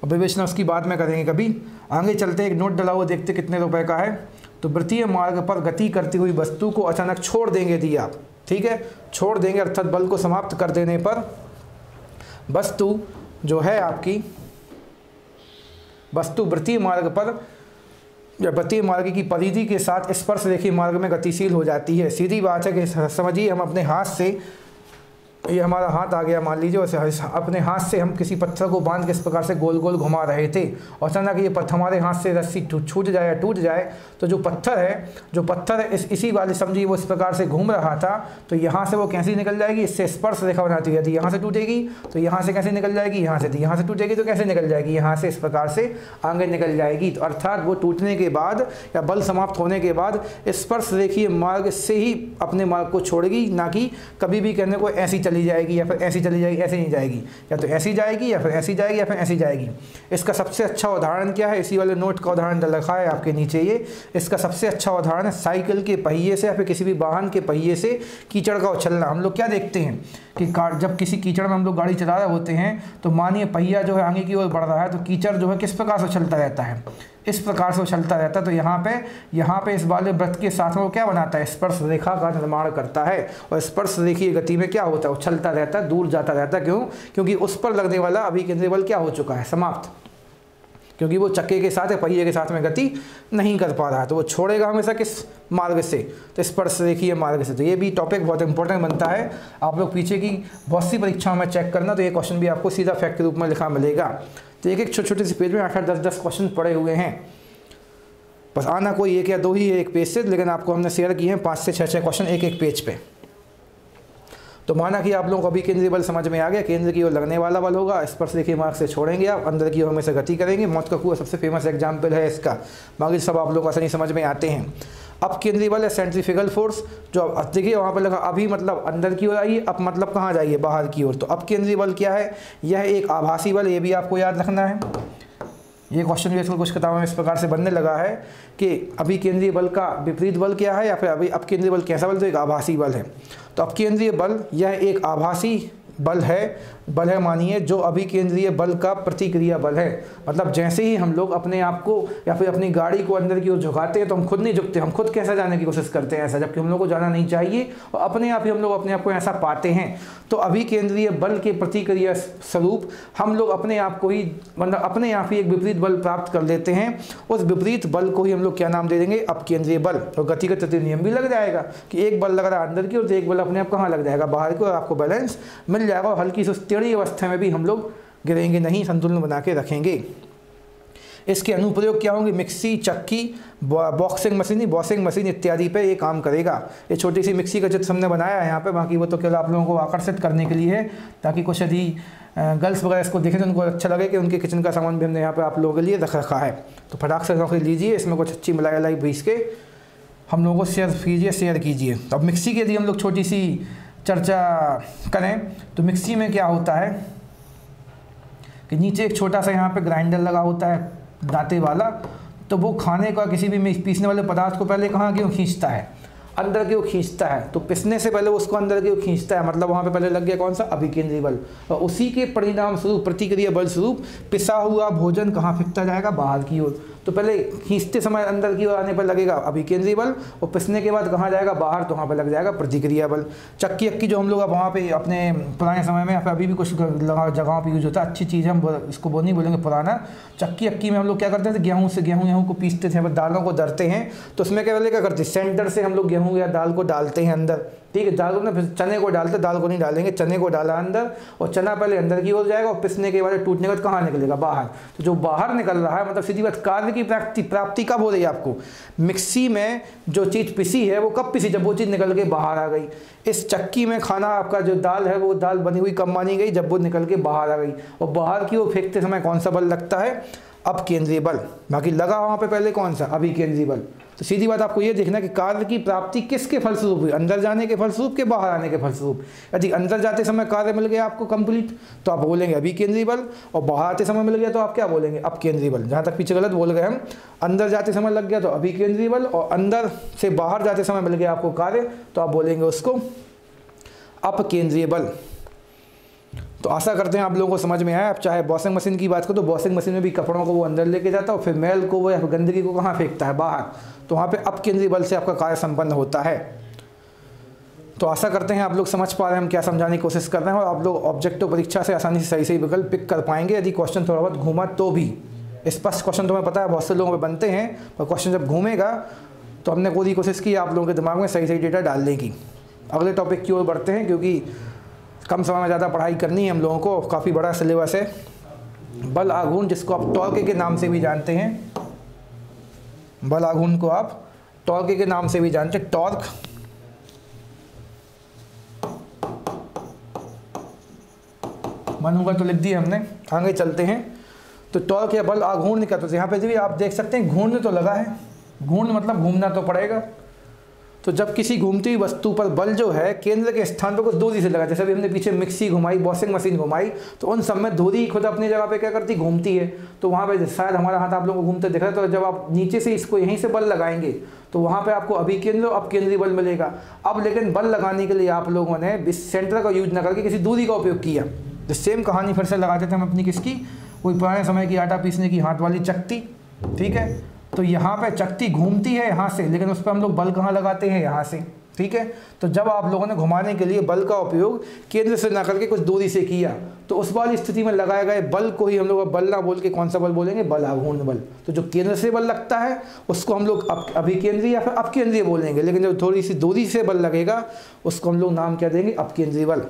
अब विवेचना उसकी बाद में करेंगे कभी। आगे चलते हैं, एक नोट डला हुआ देखते कितने रुपए का है। तो वृत्तीय मार्ग पर गति करती हुई वस्तु को अचानक छोड़ देंगे यदि आप, ठीक है, छोड़ देंगे अर्थात बल को समाप्त कर देने पर वस्तु जो है आपकी वस्तु वृत्तीय मार्ग पर या वृत्तीय मार्ग की परिधि के साथ स्पर्श रेखीय मार्ग में गतिशील हो जाती है। सीधी बात है कि समझिए हम अपने हाथ से, ये हमारा हाथ आ गया मान लीजिए, वैसे अपने हाथ से हम किसी पत्थर को बांध के इस प्रकार से गोल गोल घुमा रहे थे और अचानक ये पत्थर हमारे हाथ से रस्सी छूट जाए या टूट जाए, तो जो पत्थर है इसी वाले समझिए वो इस प्रकार से घूम रहा था, तो यहाँ से वो कैसे निकल जाएगी, इससे स्पर्श रेखा बनाती है। यदि यहाँ से टूटेगी तो यहाँ से कैसे निकल जाएगी, यहाँ से टूटेगी तो कैसे निकल जाएगी, यहाँ से इस प्रकार से आगे निकल जाएगी। तो अर्थात वो टूटने के बाद या बल समाप्त होने के बाद स्पर्श रेखीय मार्ग से ही अपने मार्ग को छोड़ेगी, ना कि कभी भी कहने को ऐसी चली जाएगी या फिर ऐसी चली जाएगी, ऐसे नहीं जाएगी, या तो ऐसी जाएगी या फिर ऐसी जाएगी या फिर ऐसी जाएगी। इसका सबसे अच्छा उदाहरण क्या है, इसी वाले नोट का उदाहरण रखा है आपके नीचे ये। इसका सबसे अच्छा उदाहरण है साइकिल के पहिए से या फिर किसी भी वाहन के पहिए से कीचड़ का उछलना। हम लोग क्या देखते हैं कि जब किसी कीचड़ में हम लोग गाड़ी चला रहे होते हैं तो मानिए पहिया जो है आगे की ओर बढ़ रहा है, तो कीचड़ जो है किस प्रकार से उछलता रहता है, इस प्रकार से उछलता रहता है। तो यहाँ पे इस वाले वृत्त के साथ में वो क्या बनाता है, स्पर्श रेखा का निर्माण करता है। और स्पर्श रेखीय गति में क्या होता है, उछलता रहता है, दूर जाता रहता है। क्यों? क्योंकि उस पर लगने वाला अभिकेंद्रीय बल क्या हो चुका है, समाप्त, क्योंकि वो चक्के के साथ या पहिए के साथ में गति नहीं कर पा रहा है। तो वो छोड़ेगा हमेशा किस मार्ग से, तो स्पर्श रेखीय मार्ग से। तो ये भी टॉपिक बहुत इंपॉर्टेंट बनता है। आप लोग पीछे की बहुत सी परीक्षाओं में चेक करना, तो ये क्वेश्चन भी आपको सीधा फैक्ट के रूप में लिखा मिलेगा। तो एक छोटे छोटे से पेज में 8-8, 10-10 क्वेश्चन पड़े हुए हैं। बस आना कोई एक या दो ही है एक पेज से, लेकिन आपको हमने शेयर किए हैं 5 से 6 क्वेश्चन एक पेज पे। तो माना कि आप लोगों को अभी केंद्रीय बल समझ में आ गया, केंद्र की ओर लगने वाला बल होगा, स्पर्श रेखीय मार्ग से छोड़ेंगे आप, अंदर की ओर हमेशा गति करेंगे। मौत का कुआं सबसे फेमस एग्जाम्पल है इसका, बाकी सब आप लोग को आसानी समझ में आते हैं। अब केंद्रीय बल है सेंट्रीफ्यूगल फोर्स, जो अब देखिए वहाँ पर लगा अभी मतलब अंदर की ओर आइए, अब मतलब कहाँ जाइए, बाहर की ओर। तो अब केंद्रीय बल क्या है, यह एक आभासी बल, ये भी आपको याद रखना है। ये क्वेश्चन भी आजकल कुछ किताबों में इस प्रकार से बनने लगा है कि अभी केंद्रीय बल का विपरीत बल क्या है, या फिर अभी अब केंद्रीय बल कैसा बल, तो एक आभासी बल है। तो अब केंद्रीय बल यह एक आभासी बल है मानिए, जो अभी केंद्रीय बल का प्रतिक्रिया बल है। मतलब जैसे ही हम लोग अपने आप को या फिर अपनी गाड़ी को अंदर की ओर झुकाते हैं तो हम खुद नहीं झुकते, हम खुद कैसा जाने की कोशिश करते हैं ऐसा, जबकि हम लोग को जाना नहीं चाहिए, और अपने आप ही हम लोग अपने आप को ऐसा पाते हैं। तो अभी केंद्रीय बल के प्रतिक्रिया स्वरूप हम लोग अपने आप को ही मतलब अपने आप ही एक विपरीत बल प्राप्त कर लेते हैं। उस विपरीत बल को ही हम लोग क्या नाम दे देंगे, अब केंद्रीय बल। और गति का तृतीय नियम भी लग जाएगा कि एक बल लग रहा है अंदर की ओर, तो एक बल अपने आप कहाँ लग जाएगा, बाहर की ओर, आपको बैलेंस मिल जाएगा। और हल्की सी टेढ़ी अवस्था में भी हम लोग गिरेंगे नहीं, संतुलन बना के रखेंगे। इसके अनुप्रयोग क्या होंगे, मिक्सी, चक्की, वॉशिंग मशीन इत्यादि पे ये काम करेगा। ये छोटी सी मिक्सी का चित्र हमने बनाया है यहाँ पे, बाकी वो तो केवल आप लोगों को आकर्षित करने के लिए है, ताकि कुछ यदि गर्ल्स वगैरह इसको देखें तो उनको अच्छा लगे कि उनके किचन का सामान भी हमने यहाँ पे आप लोगों के लिए रखा है। तो फटाक से नौकरी लीजिए, इसमें कुछ अच्छी मलाई पीस के हम लोगों को शेयर कीजिए। अब मिक्सी की यदि हम लोग छोटी सी चर्चा करें तो मिक्सी में क्या होता है कि नीचे एक छोटा सा यहाँ पे ग्राइंडर लगा होता है दांते वाला, तो वो खाने का किसी भी पीसने वाले पदार्थ को पहले कहाँ क्यों खींचता है, अंदर की ओर खींचता है, तो पिसने से पहले उसको अंदर की ओर खींचता है, मतलब वहाँ पे पहले लग गया कौन सा, अभिकेंद्री बल, और उसी के परिणाम स्वरूप प्रतिक्रिया बल स्वरूप पिसा हुआ भोजन कहाँ फेंकता जाएगा, बाहर की ओर। तो पहले खींचते समय अंदर की ओर आने पर लगेगा अभिकेंद्री बल, और पिसने के बाद कहाँ जाएगा, बाहर, तो वहाँ पर लग जाएगा प्रतिक्रिया बल। चक्की अक्की जो हम लोग अब वहाँ पे अपने पुराने समय में, अभी भी कुछ जगहों पर यूज होता है, अच्छी चीज़, हम इसको वो नहीं बोलेंगे पुराना। चक्की अक्की में हम लोग क्या करते थे, गेहूँ को पीसते थे, दालों को दरते हैं, तो उसमें क्या करते, सेंटर से हम लोग गेहूँ या दाल को डालते हैं अंदर, ठीक है, दाल को ना, फिर चने को डालते, दाल को नहीं डालेंगे, चने को डाला अंदर, और चना पहले अंदर की ओर जाएगा, और पिसने के बाद टूटने के बाद कहाँ निकलेगा, बाहर। तो जो बाहर निकल रहा है, मतलब सीधी बात, कार्य की प्राप्ति कब हो रही है आपको, मिक्सी में जो चीज़ पिसी है वो कब पिसी, जब वो चीज़ निकल के बाहर आ गई। इस चक्की में खाना आपका जो दाल है, वो दाल बनी हुई कब मानी गई, जब वो निकल के बाहर आ गई, और बाहर की ओर फेंकते समय कौन सा बल लगता है, अपकेंद्रीय बल। बाकी लगा वहाँ पे पहले कौन सा, अभिकेंद्रीय बल। तो सीधी बात आपको ये देखना कि कार्य की प्राप्ति किसके फलस्वरूप हुई, अंदर जाने के फलस्वरूप के बाहर आने के फलस्वरूप। यदि अंदर जाते समय कार्य मिल गया आपको कंप्लीट, तो आप बोलेंगे अभिकेंद्रीय बल, और बाहर आते समय मिल गया तो आप क्या बोलेंगे, अपकेंद्रीय बल। जहाँ तक पीछे गलत बोल गए हम, अंदर जाते समय लग गया तो अभिकेंद्रीय बल, और अंदर से बाहर जाते समय मिल गया आपको कार्य, तो आप बोलेंगे उसको अपकेंद्रीय बल। तो आशा करते हैं आप लोगों को समझ में आया। अब चाहे वॉशिंग मशीन की बात करो, तो वॉशिंग मशीन में भी कपड़ों को वो अंदर लेके जाता है, और फिर मैल को वो या गंदगी को कहाँ फेंकता है, बाहर। तो वहाँ पे अपकेंद्रीय बल से आपका कार्य संपन्न होता है। तो आशा करते हैं आप लोग समझ पा रहे हैं हम क्या समझाने की कोशिश कर रहे हैं, और आप लोग ऑब्जेक्टिव परीक्षा से आसानी से सही विकल्प पिक कर पाएंगे। यदि क्वेश्चन थोड़ा बहुत घूमा तो भी, स्पष्ट क्वेश्चन तो हमें पता है बहुत से लोगों में बनते हैं, पर क्वेश्चन जब घूमेगा तो हमने पूरी कोशिश की आप लोगों के दिमाग में सही डेटा डालने की। अगले टॉपिक की ओर बढ़ते हैं, क्योंकि कम समय में ज़्यादा पढ़ाई करनी है हम लोगों को, काफ़ी बड़ा सिलेबस है। बल आघूर्ण, जिसको आप टॉर्क के नाम से भी जानते हैं, बल आघूर्ण को आप टॉर्क के नाम से भी जानते हैं, टॉर्क। मन होगा तो लिख दिए हमने, आगे चलते हैं। तो टॉर्क या बल आघूर्ण का, तो यहाँ पे भी आप देख सकते हैं घूर्णन तो लगा है, घूर्णन मतलब घूमना तो पड़ेगा। तो जब किसी घूमती हुई वस्तु पर बल जो है केंद्र के स्थान पर कुछ दूरी से लगा, जैसे अभी हमने पीछे मिक्सी घुमाई, वॉशिंग मशीन घुमाई, तो उन सब में धुरी खुद अपनी जगह पे क्या करती, घूमती है। तो वहाँ पे शायद हमारा हाथ आप लोगों को घूमते दिख रहा है, तो जब आप नीचे से इसको यहीं से बल लगाएंगे तो वहाँ पे आपको अभिकेंद्र और अपकेंद्रीय बल मिलेगा। अब लेकिन बल लगाने के लिए आप लोगों ने इस सेंटर का यूज न करके किसी दूरी का उपयोग किया। तो सेम कहानी फिर से लगाते थे हम अपनी किसकी, कोई पुराने समय की आटा पीसने की हाथ वाली चक्की, ठीक है। तो यहाँ पे चक्की घूमती है यहाँ से, लेकिन उस पर हम लोग बल कहाँ लगाते हैं, यहाँ से, ठीक है। तो जब आप लोगों ने घुमाने के लिए बल का उपयोग केंद्र से ना करके कुछ दूरी से किया, तो उस वाली स्थिति में लगाए गए बल को ही हम लोग बल ना बोल के कौन सा बल बोलेंगे, बल आघूर्ण बल। तो जो केंद्र से बल लगता है उसको हम लोग अभिकेंद्रीय या फिर अपकेंद्रीय बोलेंगे, लेकिन जो थोड़ी सी दूरी से बल लगेगा उसको हम लोग नाम क्या देंगे, अपकेंद्रीय बल,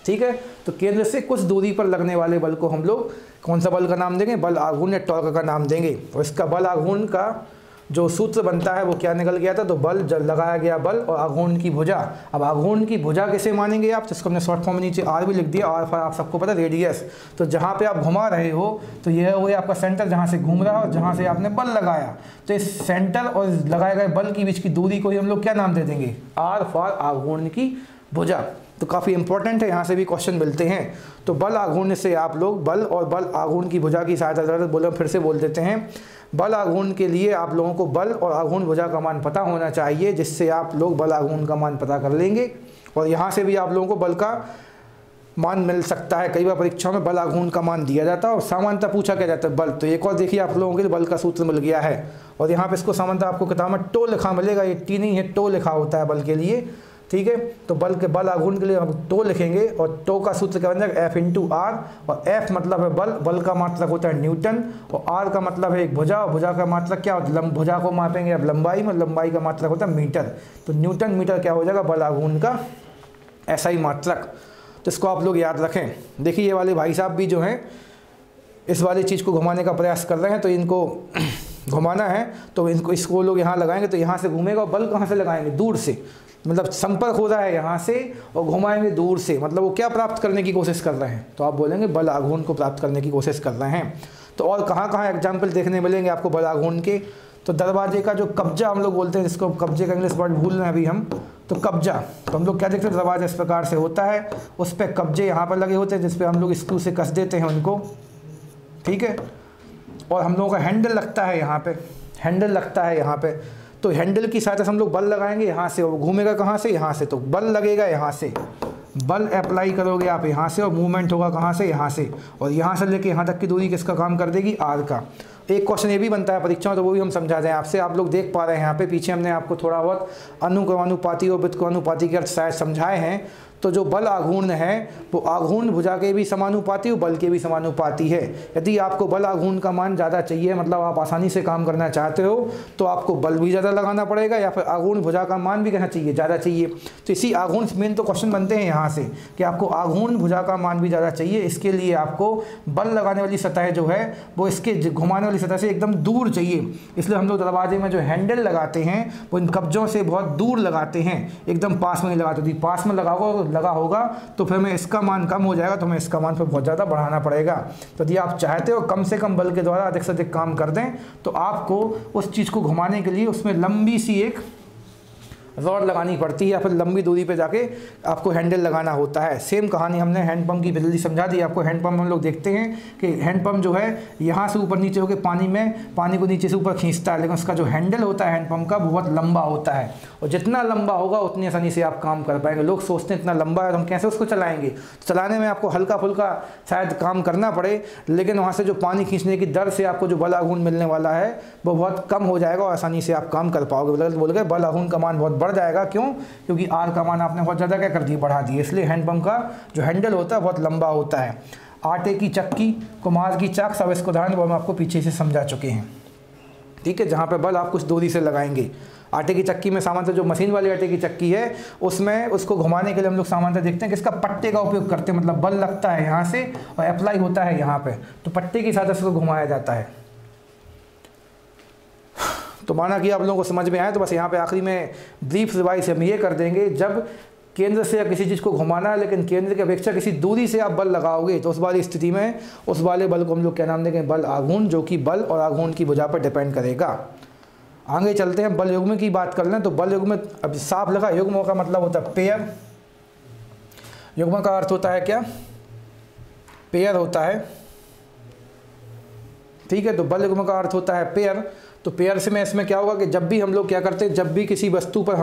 ठीक है। तो केंद्र से कुछ दूरी पर लगने वाले बल को हम लोग कौन सा बल का नाम देंगे, बल आघूर्ण या टॉर्क का नाम देंगे। और इसका बल आघूर्ण का जो सूत्र बनता है वो क्या निकल गया था, तो बल जब लगाया गया बल और आघूर्ण की भुजा। अब आघूर्ण की भुजा कैसे मानेंगे आप, जिसको हमने शॉर्ट फॉर्म में नीचे आर भी लिख दिया, आर फॉर आप सबको पता रेडियस। तो जहाँ पे आप घुमा रहे हो तो यह हो आपका सेंटर जहाँ से घूम रहा है और जहाँ से आपने बल लगाया, तो इस सेंटर और लगाए गए बल के बीच की दूरी को ही हम लोग क्या नाम दे देंगे, आर फॉर आघूर्ण की भुजा। तो काफ़ी इंपॉर्टेंट है, यहाँ से भी क्वेश्चन मिलते हैं। तो बल आघूर्ण से आप लोग बल और बल आघूर्ण की भुजा की सहायता से बोले, फिर से बोल देते हैं। बल आघूर्ण के लिए आप लोगों को बल और आघूर्ण भुजा का मान पता होना चाहिए, जिससे आप लोग बल आघूर्ण का मान पता कर लेंगे। और यहाँ से भी आप लोगों को बल का मान मिल सकता है। कई बार परीक्षाओं में बल आघूर्ण का मान दिया जाता है और सामान्यतः पूछा क्या जाता है बल। तो एक और देखिए आप लोगों के लिए बल का सूत्र मिल गया है, और यहाँ पे इसको सामान्यतः आपको किताब में टो लिखा मिलेगा, ये टी नहीं है, टो लिखा होता है बल के लिए, ठीक है। तो बल आघूर्ण के लिए हम टो लिखेंगे, और टो का सूत्र क्या बन जाएगा, एफ इंटू आर। और एफ मतलब है बल, बल का मात्रक होता है न्यूटन, और आर का मतलब है एक भुजा, और भुजा का मात्रक क्या होता है, भुजा को मापेंगे अब लंबाई में, लंबाई का मात्रक होता है मीटर। तो न्यूटन मीटर क्या हो जाएगा, बल आघूर्ण का ऐसा ही मात्रक। तो इसको आप लोग याद रखें। देखिए ये वाले भाई साहब भी जो हैं इस वाली चीज़ को घुमाने का प्रयास कर रहे हैं, तो इनको घुमाना है, तो इसको लोग यहाँ लगाएंगे, तो यहाँ से घूमेगा, और बल कहाँ से लगाएंगे, दूर से, मतलब संपर्क हो रहा है यहाँ से, और घुमाएंगे दूर से, मतलब वो क्या प्राप्त करने की कोशिश कर रहे हैं, तो आप बोलेंगे बल आघूर्ण को प्राप्त करने की कोशिश कर रहे हैं। तो और कहाँ कहाँ एग्जाम्पल देखने मिलेंगे आपको बल आघूर्ण के, तो दरवाजे का जो कब्जा हम लोग बोलते हैं, जिसको कब्जे का इंग्लिश वर्ड भूल रहे हैं अभी हम, तो कब्जा, तो हम लोग क्या देखते हैं, दरवाजा इस प्रकार से होता है, उस पर कब्जे यहाँ पर लगे होते हैं, जिस पर हम लोग स्क्रू से कस देते हैं उनको, ठीक है। और हम लोगों का हैंडल लगता है यहाँ पे, हैंडल लगता है यहाँ पे। तो हैंडल की सहायता से हम लोग बल लगाएंगे यहाँ से, और घूमेगा कहाँ से, यहाँ से। तो बल लगेगा यहाँ से, बल अप्लाई करोगे आप यहाँ से, और मूवमेंट होगा कहाँ से, यहाँ से। और यहाँ से लेके यहाँ तक की दूरी किसका काम कर देगी, आर का। एक क्वेश्चन ये भी बनता है परीक्षा में, तो वो भी हम समझा दें आपसे। आप लोग देख पा रहे हैं यहाँ पे पीछे हमने आपको थोड़ा बहुत अनुक्रमानुपाती और व्युत्क्रमानुपाती के अर्थ शायद समझाए हैं। तो जो बल आघूर्ण है वो आघूर्ण भुजा के भी समानुपाती और बल के भी समानुपाती है। यदि आपको बल आघूर्ण का मान ज़्यादा चाहिए, मतलब आप आसानी से काम करना चाहते हो, तो आपको बल भी ज़्यादा लगाना पड़ेगा, या फिर आघूर्ण भुजा का मान भी कहना चाहिए ज़्यादा चाहिए। तो इसी आघूर्ण मेन तो क्वेश्चन बनते हैं यहाँ से कि आपको आघूर्ण भुजा का मान भी ज़्यादा चाहिए। इसके लिए आपको बल लगाने वाली सतह जो है वो इसके घुमाने वाली सतह से एकदम दूर चाहिए। इसलिए हम लोग दरवाजे में जो हैंडल लगाते हैं वो इन कब्जों से बहुत दूर लगाते हैं, एकदम पास में नहीं लगाते। यदि पास में लगा होगा तो फिर हमें इसका मान कम हो जाएगा, तो हमें इसका मान फिर बहुत ज़्यादा बढ़ाना पड़ेगा। तो यदि आप चाहते हो कम से कम बल के द्वारा अधिक से अधिक काम कर दें, तो आपको उस चीज़ को घुमाने के लिए उसमें लंबी सी एक रॉड लगानी पड़ती है, या फिर लंबी दूरी पे जाके आपको हैंडल लगाना होता है। सेम कहानी हमने हैंडपम्प की जल्दी समझा दी आपको। हैंडपम्प हम लोग देखते हैं कि हैंडपम्प जो है यहाँ से ऊपर नीचे होकर पानी को नीचे से ऊपर खींचता है, लेकिन उसका जो हैंडल होता है हैंडपम्प का बहुत लंबा होता है, और जितना लंबा होगा उतनी आसानी से आप काम कर पाएंगे। लोग सोचते हैं इतना लंबा है तो हम कैसे उसको चलाएंगे। चलाने में आपको हल्का फुल्का शायद काम करना पड़े, लेकिन वहाँ से जो पानी खींचने की दर से आपको जो बल आघूर्ण मिलने वाला है वो बहुत कम हो जाएगा और आसानी से आप काम कर पाओगे। बोल गए बल आघूर्ण का मान बहुत बढ़ जाएगा। क्यों? क्योंकि आर का मान आपने बहुत ज़्यादा क्या कर दिया, बढ़ा दिया। इसलिए हैंडपम्प का जो हैंडल होता है बहुत लंबा होता है। आटे की चक्की, कुम्हार की चाक, सब इसको उदाहरण वो हम आपको पीछे से समझा चुके हैं। ठीक है, जहाँ पे बल आप कुछ दूरी से लगाएंगे। आटे की चक्की में सामान्यतः जो मशीन वाली आटे की चक्की है उसमें उसको घुमाने के लिए हम लोग सामान्यतः देखते हैं कि इसका पट्टे का उपयोग करते हैं, मतलब बल लगता है यहाँ से और अप्लाई होता है यहाँ पे, तो पट्टे की सहायता से उसको घुमाया जाता है। तो माना कि आप लोगों को समझ में आए, तो बस यहाँ पे आखिरी में ब्रीफ रिवाइज हम ये कर देंगे, जब केंद्र से किसी चीज़ को घुमाना है लेकिन केंद्र की अपेक्षा किसी दूरी से आप बल लगाओगे, तो उस वाली स्थिति में उस वाले बल को हम लोग क्या नाम देंगे, बल आघूर्ण, जो कि बल और आघूर्ण की भुजा पर डिपेंड करेगा। आगे चलते हैं, बल युग्म की बात कर लें तो बल युग्म अब साफ लगा, युग्म का मतलब होता है पेयर। युग्म का अर्थ होता है क्या, पेयर होता है। ठीक है, तो बल युग्म का अर्थ होता है पेयर। तो पेयर से में इसमें क्या होगा कि जब भी हम लोग क्या करते हैं, जब भी किसी वस्तु पर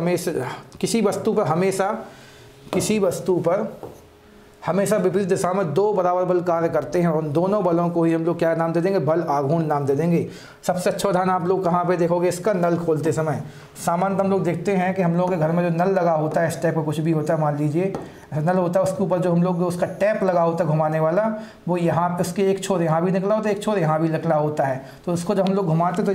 हमेशा विपरीत दिशा में दो बराबर बल कार्य करते हैं, और उन दोनों बलों को ही हम लोग क्या नाम दे देंगे, बल आघूर्ण नाम दे देंगे। सबसे अच्छा उदाहरण आप लोग कहाँ पे देखोगे इसका, नल खोलते समय। सामान्यतः हम लोग देखते हैं कि हम लोगों के घर में जो नल लगा होता है, इस टाइप का कुछ भी होता है, मान लीजिए नल होता है, उसके ऊपर जो हम लोग उसका टैप लगा होता है घुमाने वाला, वो यहाँ पे उसके एक छोर यहाँ भी निकला होता है, एक छोर यहाँ भी निकला होता है। तो उसको जब हम लोग घुमाते तो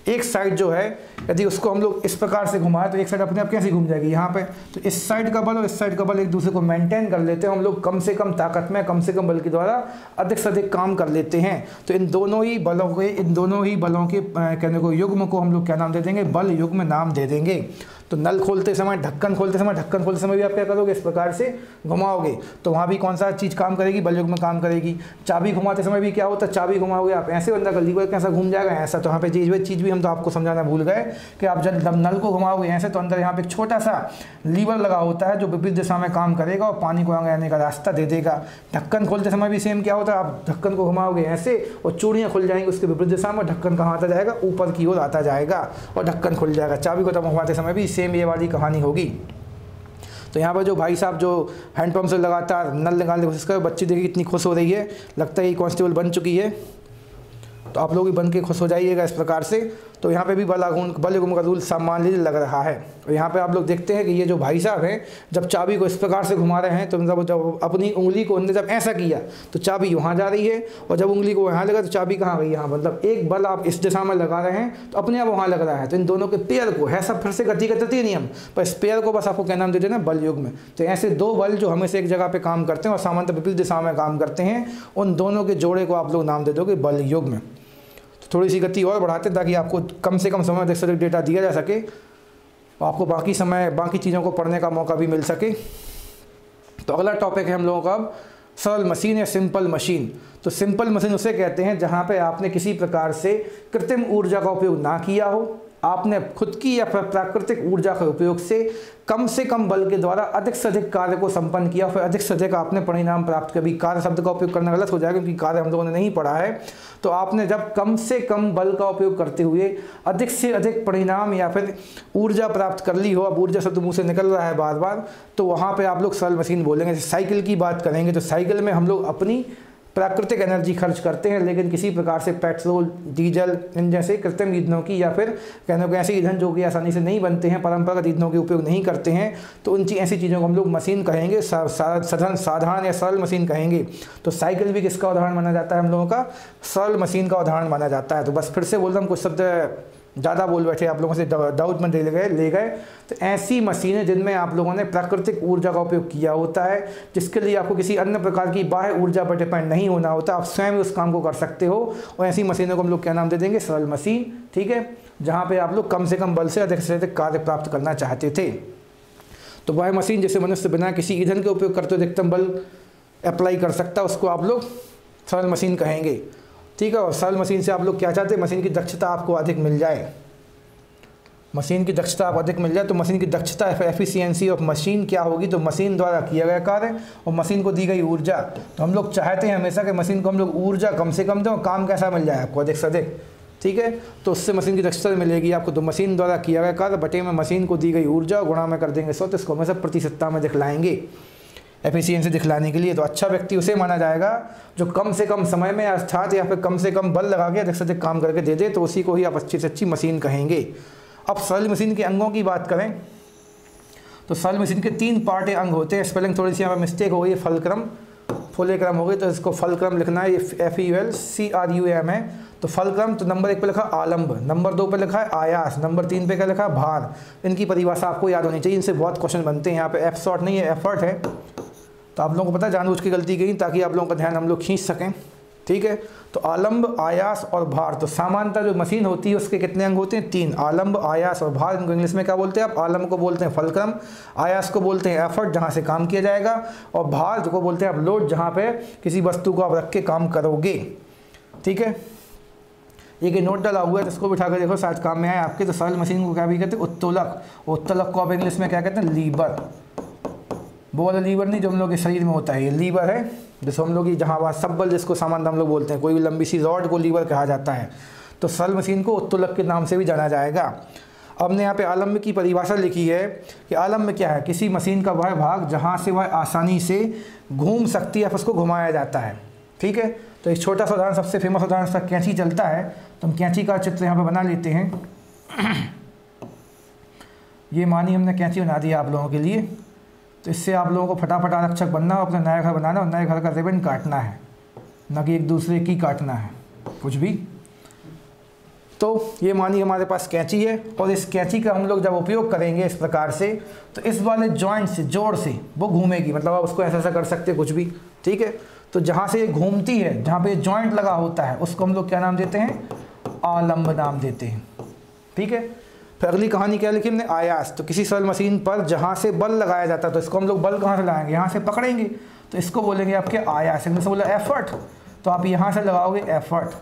एक साइड जो है, यदि उसको हम लोग इस प्रकार से घुमाएं तो एक साइड अपने आप कैसे घूम जाएगी यहाँ पे। तो इस साइड का बल और इस साइड का बल एक दूसरे को मेंटेन कर लेते हैं हम लोग, कम से कम ताकत में कम से कम बल के द्वारा अधिक से अधिक काम कर लेते हैं। तो इन दोनों ही बलों के कहने को युग्म को हम लोग क्या नाम दे देंगे, बल युग्म नाम दे देंगे। तो नल खोलते समय, ढक्कन खोलते समय भी आप क्या करोगे, इस प्रकार से घुमाओगे, तो वहाँ भी कौन सा चीज़ काम करेगी, बल युग्म काम करेगी। चाबी घुमाते समय भी क्या होता है, चाबी घुमाओगे आप ऐसे, अंदर का लीवर कैसा घूम जाएगा ऐसा। तो यहाँ पे चीज़ भी हम तो आपको समझाना भूल गए कि आप जब नल को घुमाओगे ऐसे, तो अंदर यहाँ पे एक छोटा सा लीवर लगा होता है जो विपरीत दिशा में काम करेगा और पानी को आगे आने का रास्ता दे देगा। ढक्कन खोलते समय भी सेम क्या होता है, आप ढक्कन को घुमाओगे ऐसे और चूड़ियाँ खुल जाएंगी उसके विपरीत दिशा में, ढक्कन कहाँ आता जाएगा, ऊपर की ओर आता जाएगा और ढक्कन खुल जाएगा। चाबी को तब घुमाते समय भी सेम ये वाली कहानी होगी। तो यहाँ पर जो भाई साहब जो हैंडपम्प से लगातार नल निकालने की कोशिश कर, बच्ची देखिए कितनी खुश हो रही है, लगता है ये कांस्टेबल बन चुकी है। तो आप लोग भी बन के खुश हो जाइएगा इस प्रकार से। तो यहाँ पे भी बल युग्म का रूल मान लीजिए लग रहा है। और यहाँ पे आप लोग देखते हैं कि ये जो भाई साहब हैं जब चाबी को इस प्रकार से घुमा रहे हैं, तो मतलब जब अपनी उंगली को उन्होंने जब ऐसा किया तो चाबी वहाँ जा रही है, और जब उंगली को यहाँ लगा तो चाबी कहाँ गई, यहाँ। मतलब एक बल आप इस दिशा में लगा रहे हैं तो अपने आप वहाँ लग रहा है। तो इन दोनों के पेयर को है सब फिर से गति का तृतीय नियम, पर इस पेयर को बस आपको क्या नाम दे देना, बल युग्म। तो ऐसे दो बल जो हमेशा एक जगह पर काम करते हैं और सामान्यतः विपरीत दिशा में काम करते हैं, उन दोनों के जोड़े को आप लोग नाम दे दोगे बल युग्म। थोड़ी सी गति और बढ़ाते ताकि आपको कम से कम समय में डेटा दिया जा सके, आपको बाकी चीज़ों को पढ़ने का मौका भी मिल सके। तो अगला टॉपिक है हम लोगों का अब सरल मशीन या सिंपल मशीन। तो सिंपल मशीन उसे कहते हैं जहाँ पे आपने किसी प्रकार से कृत्रिम ऊर्जा का उपयोग ना किया हो, आपने खुद की या प्राकृतिक ऊर्जा के उपयोग से कम बल के द्वारा अधिक से अधिक कार्य को संपन्न किया, फिर अधिक से अधिक आपने परिणाम प्राप्त किया। अभी कार्य शब्द का उपयोग करना गलत हो जाएगा क्योंकि कार्य हम लोगों ने नहीं पढ़ा है। तो आपने जब कम से कम बल का उपयोग करते हुए अधिक से अधिक परिणाम या फिर ऊर्जा प्राप्त कर ली हो, अब ऊर्जा शब्द मुंह से निकल रहा है बार बार, तो वहाँ पे आप लोग सरल मशीन बोलेंगे। साइकिल की बात करेंगे तो साइकिल में हम लोग अपनी प्राकृतिक एनर्जी खर्च करते हैं, लेकिन किसी प्रकार से पेट्रोल, डीजल इन जैसे कृत्रिम ईंधनों की या फिर कहने को ऐसे ईंधन जो कि आसानी से नहीं बनते हैं, परंपरागत ईंधनों के उपयोग नहीं करते हैं, तो उन ऐसी चीज़ों को हम लोग मशीन कहेंगे, साधारण या सरल मशीन कहेंगे। तो साइकिल भी किसका उदाहरण माना जाता है? हम लोगों का सरल मशीन का उदाहरण माना जाता है। तो बस फिर से बोल रहा हूँ, कुछ शब्द ज़्यादा बोल बैठे आप लोगों से, डाउट में ले गए। तो ऐसी मशीनें जिनमें आप लोगों ने प्राकृतिक ऊर्जा का उपयोग किया होता है, जिसके लिए आपको किसी अन्य प्रकार की बाह्य ऊर्जा पर डिपेंड नहीं होना होता, आप स्वयं उस काम को कर सकते हो, और ऐसी मशीनों को हम लोग क्या नाम दे देंगे? सरल मशीन। ठीक है, जहाँ पे आप लोग कम से कम बल से अधिक कार्य प्राप्त करना चाहते थे। तो वह मशीन जिसे मनुष्य बिना किसी ईंधन के उपयोग करते अधिकतम बल अप्लाई कर सकता है, उसको आप लोग सरल मशीन कहेंगे। ठीक है, और सरल मशीन से आप लोग क्या चाहते हैं? मशीन की दक्षता आपको अधिक मिल जाए। मशीन की दक्षता आप अधिक मिल जाए तो मशीन की दक्षता एफिशिएंसी ऑफ मशीन क्या होगी? तो मशीन द्वारा किया गया कार्य और मशीन को दी गई ऊर्जा। तो हम लोग चाहते हैं हमेशा कि मशीन को हम लोग ऊर्जा कम से कम दें और काम कैसा मिल जाए आपको? अधिक से अधिक। ठीक है, तो उससे मशीन की दक्षता मिलेगी आपको। तो मशीन द्वारा किया गया कार्य बटे में मशीन को दी गई ऊर्जा गुणा में कर देंगे 100, तो इसको हमेशा प्रतिशतता में दिखलाएंगे एफिशिएंसी दिखलाने के लिए। तो अच्छा व्यक्ति उसे माना जाएगा जो कम से कम समय में अर्थात या फिर कम से कम बल लगा के अधिक से अधिक काम करके दे दे, तो उसी को ही आप अच्छी से अच्छी मशीन कहेंगे। अब सरल मशीन के अंगों की बात करें तो सरल मशीन के 3 पार्ट अंग होते हैं। स्पेलिंग थोड़ी सी यहाँ पर मिस्टेक हो गई, फलक्रम फुलेक्रम हो गई, तो इसको फलक्रम लिखना है। ये FULCRUM है। तो फलक्रम, तो नंबर 1 पे लिखा आलम्ब, नंबर 2 पे लिखा है आयास, नंबर 3 पे क्या लिखा है? भार। इनकी परिभाषा आपको याद होनी चाहिए, इनसे बहुत क्वेश्चन बनते हैं। यहाँ पे एफ शॉर्ट नहीं है, एफर्ट है। तो आप लोगों को पता है जानबूझ की गलती की ताकि आप लोगों का ध्यान हम लोग खींच सकें। ठीक है, तो आलम्ब, आयास और भार। तो सामान्यतः जो मशीन होती है उसके कितने अंग होते हैं? 3, आलम्ब, आयास और भार। इनको इंग्लिश में क्या बोलते हैं आप? आलम्ब को बोलते हैं फलक्रम, आयास को बोलते हैं एफर्ट जहाँ से काम किया जाएगा, और भार को बोलते हैं आप लोड, जहाँ पे किसी वस्तु को आप रख के काम करोगे। ठीक है, एक नोट डाला हुआ है तो इसको बिठा कर देखो, शायद काम में आए आपके। तो सरल मशीन को क्या भी कहते हैं? उत्तोलक। उत्तोलक को आप इंग्लिश में क्या कहते हैं? लीवर। वो वाला लीवर नहीं जो हम लोग के शरीर में होता है, ये लीवर है जिसको हम लोग जहाँ वहाँ सब्बल जिसको सामान हम लोग बोलते हैं, कोई भी लंबी सी रॉड को लीवर कहा जाता है। तो सरल मशीन को उत्तोलक के नाम से भी जाना जाएगा। अब ने यहाँ पे आलम्ब की परिभाषा लिखी है कि आलम्ब क्या है? किसी मशीन का वह भाग जहाँ से वह आसानी से घूम सकती है, फिर उसको घुमाया जाता है। ठीक है, तो एक छोटा सा उदाहरण, सबसे फेमस उदाहरण इसका कैंची चलता है। तो हम कैंची का चित्र यहाँ पर बना लेते हैं। ये मानी हमने कैंची बना दी आप लोगों के लिए। तो इससे आप लोगों को फटाफट आरक्षक बनना और अपना नया घर बनाना और नए घर का रिबन काटना है, न कि एक दूसरे की काटना है कुछ भी। तो ये मानी हमारे पास कैंची है, और इस कैंची का हम लोग जब उपयोग करेंगे इस प्रकार से, तो इस वाले जॉइंट से, जोड़ से वो घूमेगी। मतलब आप उसको ऐसा कर सकते कुछ भी। ठीक है, तो जहाँ से ये घूमती है, जहाँ पे जॉइंट लगा होता है, उसको हम लोग क्या नाम देते हैं? आलम्ब नाम देते हैं। ठीक है, फिर अगली कहानी क्या लिखी हमने? आयास। तो किसी सरल मशीन पर जहाँ से बल लगाया जाता है, तो इसको हम लोग बल कहाँ से लगाएंगे? यहाँ से पकड़ेंगे, तो इसको बोलेंगे आपके आयास। इनमें से बोला एफर्ट, तो आप यहाँ से लगाओगे एफर्ट।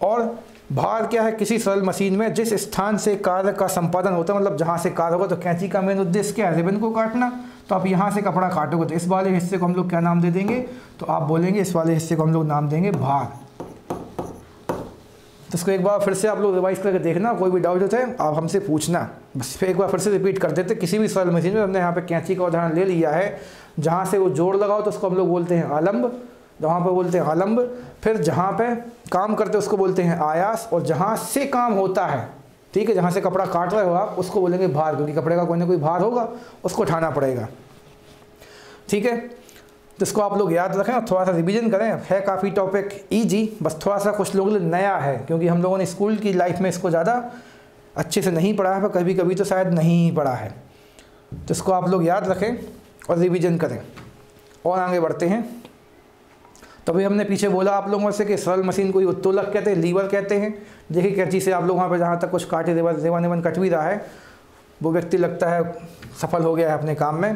और भार क्या है? किसी सरल मशीन में जिस स्थान से कार्य का संपादन होता है, मतलब जहाँ से कार्य होगा। तो कैंची का मेन उद्देश्य क्या है? रिबन को काटना। तो आप यहाँ से कपड़ा काटोगे, तो इस वाले हिस्से को हम लोग क्या नाम दे देंगे? तो आप बोलेंगे इस वाले हिस्से को हम लोग नाम देंगे भार। तो इसको एक बार फिर से आप लोग रिवाइज करके देखना, कोई भी डाउट होता है आप हमसे पूछना। बस फिर एक बार फिर से रिपीट कर देते। किसी भी सरल मशीन में हमने यहाँ पे कैंची का उदाहरण ले लिया है, जहाँ से वो जोड़ लगाओ तो उसको हम लोग बोलते हैं आलम्ब, जहाँ पे बोलते हैं आलम्ब। फिर जहाँ पे काम करते हैं उसको बोलते हैं आयास, और जहाँ से काम होता है, ठीक है, जहाँ से कपड़ा काट रहे हो आप, उसको बोलेंगे भार, क्योंकि कपड़े का कोई ना कोई भार होगा, उसको उठाना पड़ेगा। ठीक है, तो इसको आप लोग याद रखें और थोड़ा सा रिवीजन करें। है काफ़ी टॉपिक इजी, बस थोड़ा सा कुछ लोगों के लिए नया है, क्योंकि हम लोगों ने स्कूल की लाइफ में इसको ज़्यादा अच्छे से नहीं पढ़ा है, पर कभी कभी तो शायद नहीं ही पढ़ा है। तो इसको आप लोग याद रखें और रिवीजन करें, और आगे बढ़ते हैं। तभी हमने पीछे बोला आप लोगों से कि सरल मशीन को उत्तोलक कहते हैं, लीवर कहते हैं। देखिए कैंची से आप लोग वहाँ पर जहाँ तक कुछ काटे देवानेवन कट भी रहा है, वो व्यक्ति लगता है सफल हो गया है अपने काम में।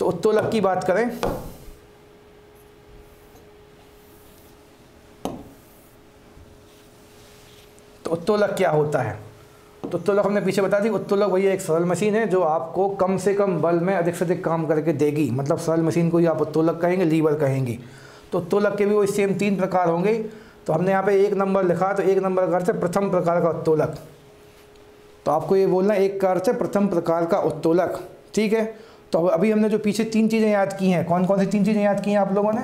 तो उत्तोलक की बात करें तो उत्तोलक क्या होता है? तो उत्तोलक हमने पीछे बता दी, उत्तोलक वही एक सरल मशीन है जो आपको कम से कम बल में अधिक से अधिक काम करके देगी, मतलब सरल मशीन को ही आप उत्तोलक कहेंगे, लीवर कहेंगे। तो उत्तोलक के भी वही सेम 3 प्रकार होंगे। तो हमने यहाँ पे 1 नंबर लिखा, तो 1 नंबर का अर्थ है प्रथम प्रकार का उत्तोलक। तो आपको ये बोलना है 1 का अर्थ है प्रथम प्रकार का उत्तोलक, ठीक है। तो अभी हमने जो पीछे 3 चीज़ें याद की हैं, कौन कौन सी 3 चीज़ें याद की हैं आप लोगों ने?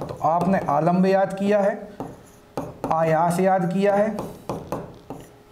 तो आपने आलम्ब याद किया है, आयास याद किया है,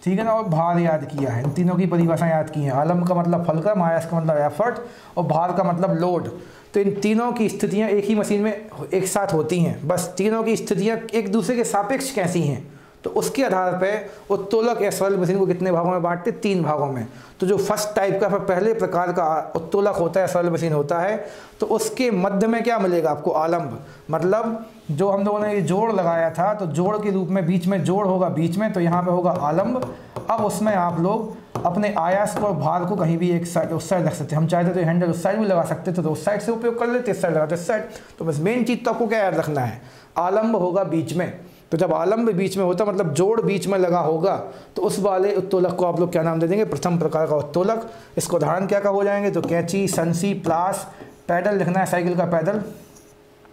ठीक है ना, और भार याद किया है। इन तीनों की परिभाषा याद की है। आलम्ब का मतलब फलक्रम, आयास का मतलब एफर्ट और भार का मतलब लोड। तो इन तीनों की स्थितियां एक ही मशीन में एक साथ होती हैं, बस तीनों की स्थितियां एक दूसरे के सापेक्ष कैसी हैं, तो उसके आधार पर उत्तोलक या सरल मशीन को कितने भागों में बांटते? 3 भागों में। तो जो फर्स्ट टाइप का पहले प्रकार का उत्तोलक होता है, सरल मशीन होता है, तो उसके मध्य में क्या मिलेगा आपको? आलम्ब। मतलब जो हम लोगों ने ये जोड़ लगाया था, तो जोड़ के रूप में बीच में जोड़ होगा बीच में, तो यहाँ पे होगा आलम्ब। अब उसमें आप लोग अपने आयास को और भार को कहीं भी एक साइड उस साइड रख सकते हैं। हम चाहते तो हैंडल उस साइड भी लगा सकते थे, तो उस साइड से उपयोग कर लेते, इस साइड लगाते इस साइड। तो बस मेन चीज़ तो आपको क्या याद रखना है? आलम्ब होगा बीच में। तो जब आलम्ब बीच में होता मतलब जोड़ बीच में लगा होगा, तो उस वाले उत्तोलक को आप लोग क्या नाम दे देंगे? प्रथम प्रकार का उत्तोलक। इसको उदाहरण क्या का हो जाएंगे? तो कैंची, संसी, प्लास, पैडल लिखना है, साइकिल का पैडल,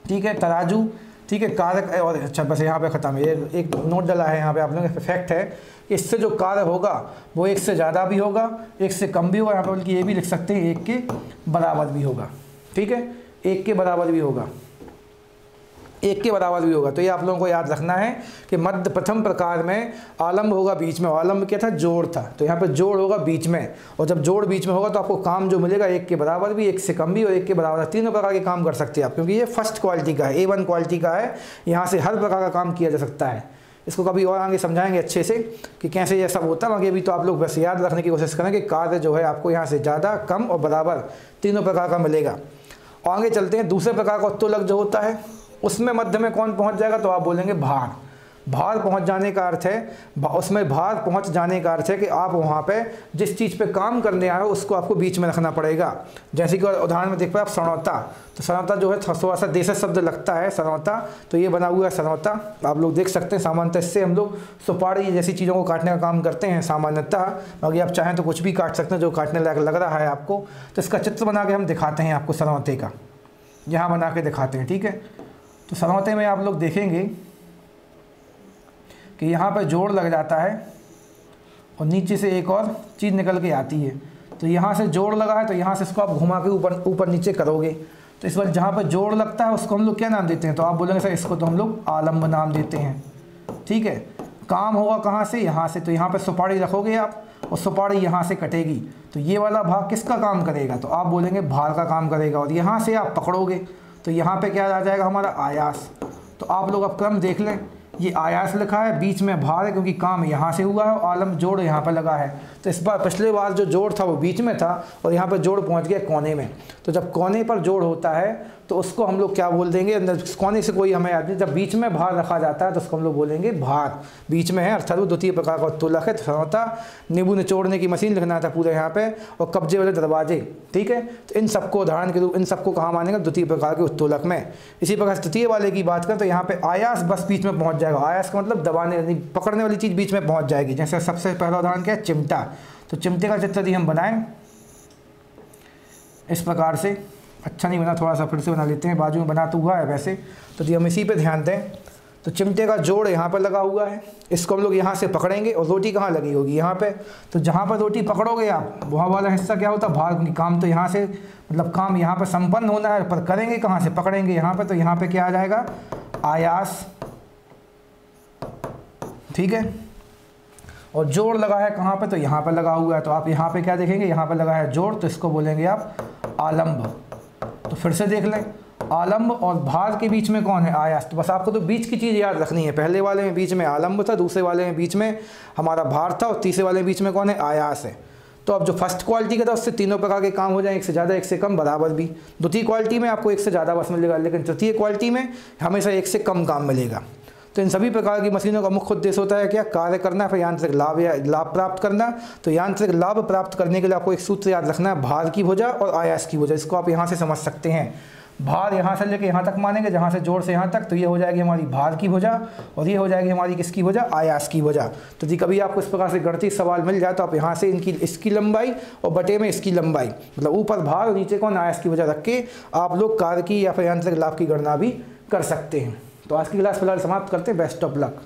ठीक है, तराजू, ठीक है, कारक। और अच्छा बस यहाँ पे ख़त्म। ये एक नोट डला है यहाँ पे आप लोगों का फैक्ट है, इससे जो कार्य होगा वो 1 से ज़्यादा भी होगा, 1 से कम भी होगा। यहाँ पे बल्कि ये भी लिख सकते हैं 1 के बराबर भी होगा, ठीक है, 1 के बराबर भी होगा, 1 के बराबर भी होगा। तो ये आप लोगों को याद रखना है कि मध्य प्रथम प्रकार में आलम्ब होगा बीच में। आलम्ब क्या था? जोड़ था। तो यहाँ पे जोड़ होगा बीच में, और जब जोड़ बीच में होगा तो आपको काम जो मिलेगा 1 के बराबर भी, 1 से कम भी और 1 के बराबर। तीनों प्रकार के काम कर सकते हैं आप, क्योंकि ये फर्स्ट क्वालिटी का है, A1 क्वालिटी का है। यहाँ से हर प्रकार का काम किया जा सकता है। इसको कभी और आगे समझाएंगे अच्छे से कि कैसे ये सब होता है। बाकी अभी तो आप लोग बस याद रखने की कोशिश करें कि कार्य जो है आपको यहाँ से ज़्यादा, कम और बराबर तीनों प्रकार का मिलेगा। और आगे चलते हैं। दूसरे प्रकार का उत्तोलक जो होता है, उसमें मध्य में कौन पहुंच जाएगा? तो आप बोलेंगे भार। भार पहुंच जाने का अर्थ है, उसमें भार पहुंच जाने का अर्थ है कि आप वहां पे जिस चीज़ पे काम करने आए हो उसको आपको बीच में रखना पड़ेगा। जैसे कि उदाहरण में देख पाए आप सनौता। तो सनौता जो है थोड़ा सा देशज शब्द लगता है सनौता, तो ये बना हुआ है सनौता। आप लोग देख सकते हैं। सामान्यतः इससे हम लोग सुपारी जैसी चीज़ों को काटने का काम करते हैं सामान्यतः। बाकी आप चाहें तो कुछ भी काट सकते हैं जो काटने लायक लग रहा है आपको। तो इसका चित्र बना के हम दिखाते हैं आपको सनौते का, यहाँ बना के दिखाते हैं, ठीक है। तो सनौते में आप लोग देखेंगे कि यहाँ पर जोड़ लग जाता है और नीचे से एक और चीज़ निकल के आती है। तो यहाँ से जोड़ लगा है, तो यहाँ से इसको आप घुमा के ऊपर नीचे करोगे। तो इस बार जहाँ पर जोड़ लगता है उसको हम लोग क्या नाम देते हैं? तो आप बोलेंगे सर इसको तो हम लोग आलम्ब नाम देते हैं, ठीक है। काम होगा कहाँ से? यहाँ से। तो यहाँ पर सुपारी रखोगे आप और सुपारी यहाँ से कटेगी, तो ये वाला भाग किसका काम करेगा? तो आप बोलेंगे भार का काम करेगा। और यहाँ से आप पकड़ोगे तो यहाँ पे क्या आ जाएगा? हमारा आयास। तो आप लोग अब क्रम देख लें, ये आयास लिखा है, बीच में भार है क्योंकि काम यहाँ से हुआ है और आलम्ब जोड़ यहाँ पर लगा है। तो इस बार पिछले बार जो जोड़ था वो बीच में था और यहाँ पर जोड़ पहुँच गया कोने में। तो जब कोने पर जोड़ होता है तो उसको हम लोग क्या बोल देंगे? अंदर कोने से कोई हमें याद नहीं, जब बीच में भार रखा जाता है तो उसको हम लोग बोलेंगे भार। बीच में है अर्थात वो द्वितीय प्रकार का उत्तोलक है। सनौता, नींबू निचोड़ने की मशीन लिखना था पूरे यहाँ पे, और कब्जे वाले दरवाजे, ठीक है। तो इन सबको उदाहरण के रूप, इन सबको कहाँ मानेंगे? द्वितीय प्रकार के उत्तोलक में। इसी प्रकार तृतीय वाले की बात करें तो यहाँ पे आयास बस बीच में पहुँच जाएगा। आयास का मतलब दबाने, पकड़ने वाली चीज़ बीच में पहुँच जाएगी। जैसे सबसे पहला उदाहरण क्या है? चिमटा। तो चिमटे का चित्र यदि हम बनाएं इस प्रकार से, अच्छा नहीं बना, थोड़ा सा फिर से बना लेते हैं, बाजू में बना तो हुआ है वैसे। तो यदि हम इसी पे ध्यान दें तो चिमटे का जोड़ यहाँ पर लगा हुआ है, इसको हम लोग यहाँ से पकड़ेंगे और रोटी कहाँ लगी होगी? यहाँ पे। तो जहाँ पर रोटी पकड़ोगे आप वहाँ वाला हिस्सा क्या होता है? भार। क्योंकि काम तो यहाँ से, मतलब काम यहाँ पर संपन्न होना है, पर करेंगे कहाँ से? पकड़ेंगे यहाँ पर। तो यहाँ पर क्या आ जाएगा? आयास, ठीक है। और जोड़ लगा है कहाँ पे? तो यहाँ पर लगा हुआ है। तो आप यहाँ पे क्या देखेंगे? यहाँ पर लगा है जोड़, तो इसको बोलेंगे आप आलम्ब। तो फिर से देख लें, आलम्ब और भार के बीच में कौन है? आयास। तो बस आपको तो बीच की चीज़ याद रखनी है। पहले वाले में बीच में आलम्ब था, दूसरे वाले में बीच में हमारा भार था और तीसरे वाले में बीच में कौन है? आयास है। तो अब जो फर्स्ट क्वालिटी का था उससे तीनों प्रकार के काम हो जाए, 1 से ज़्यादा, 1 से कम, बराबर भी। द्वितीय क्वालिटी में आपको 1 से ज़्यादा बस मिलेगा, लेकिन तृतीय क्वालिटी में हमेशा 1 से कम काम मिलेगा। तो इन सभी प्रकार की मशीनों का मुख्य उद्देश्य होता है क्या? कार्य करना, फिर यांत्रिक लाभ या लाभ प्राप्त करना। तो यांत्रिक लाभ प्राप्त करने के लिए आपको एक सूत्र याद रखना है, भार की भुजा और आयास की भुजा। इसको आप यहाँ से समझ सकते हैं। भार यहाँ से लेके यहाँ तक मानेंगे, जहाँ से जोड़ से यहाँ तक, तो ये हो जाएगी हमारी भार की भुजा और ये हो जाएगी हमारी किसकी भुजा, आयास की भुजा। तो जी कभी आपको इस प्रकार से गणितीय सवाल मिल जाए तो आप यहाँ से इसकी लंबाई और बटे में इसकी लंबाई, मतलब ऊपर भार और नीचे कौन, आयास की भुजा रख के आप लोग कार्य की या फिर यांत्रिक लाभ की गणना भी कर सकते हैं। तो आज की क्लास फिलहाल समाप्त करते हैं। Best of luck.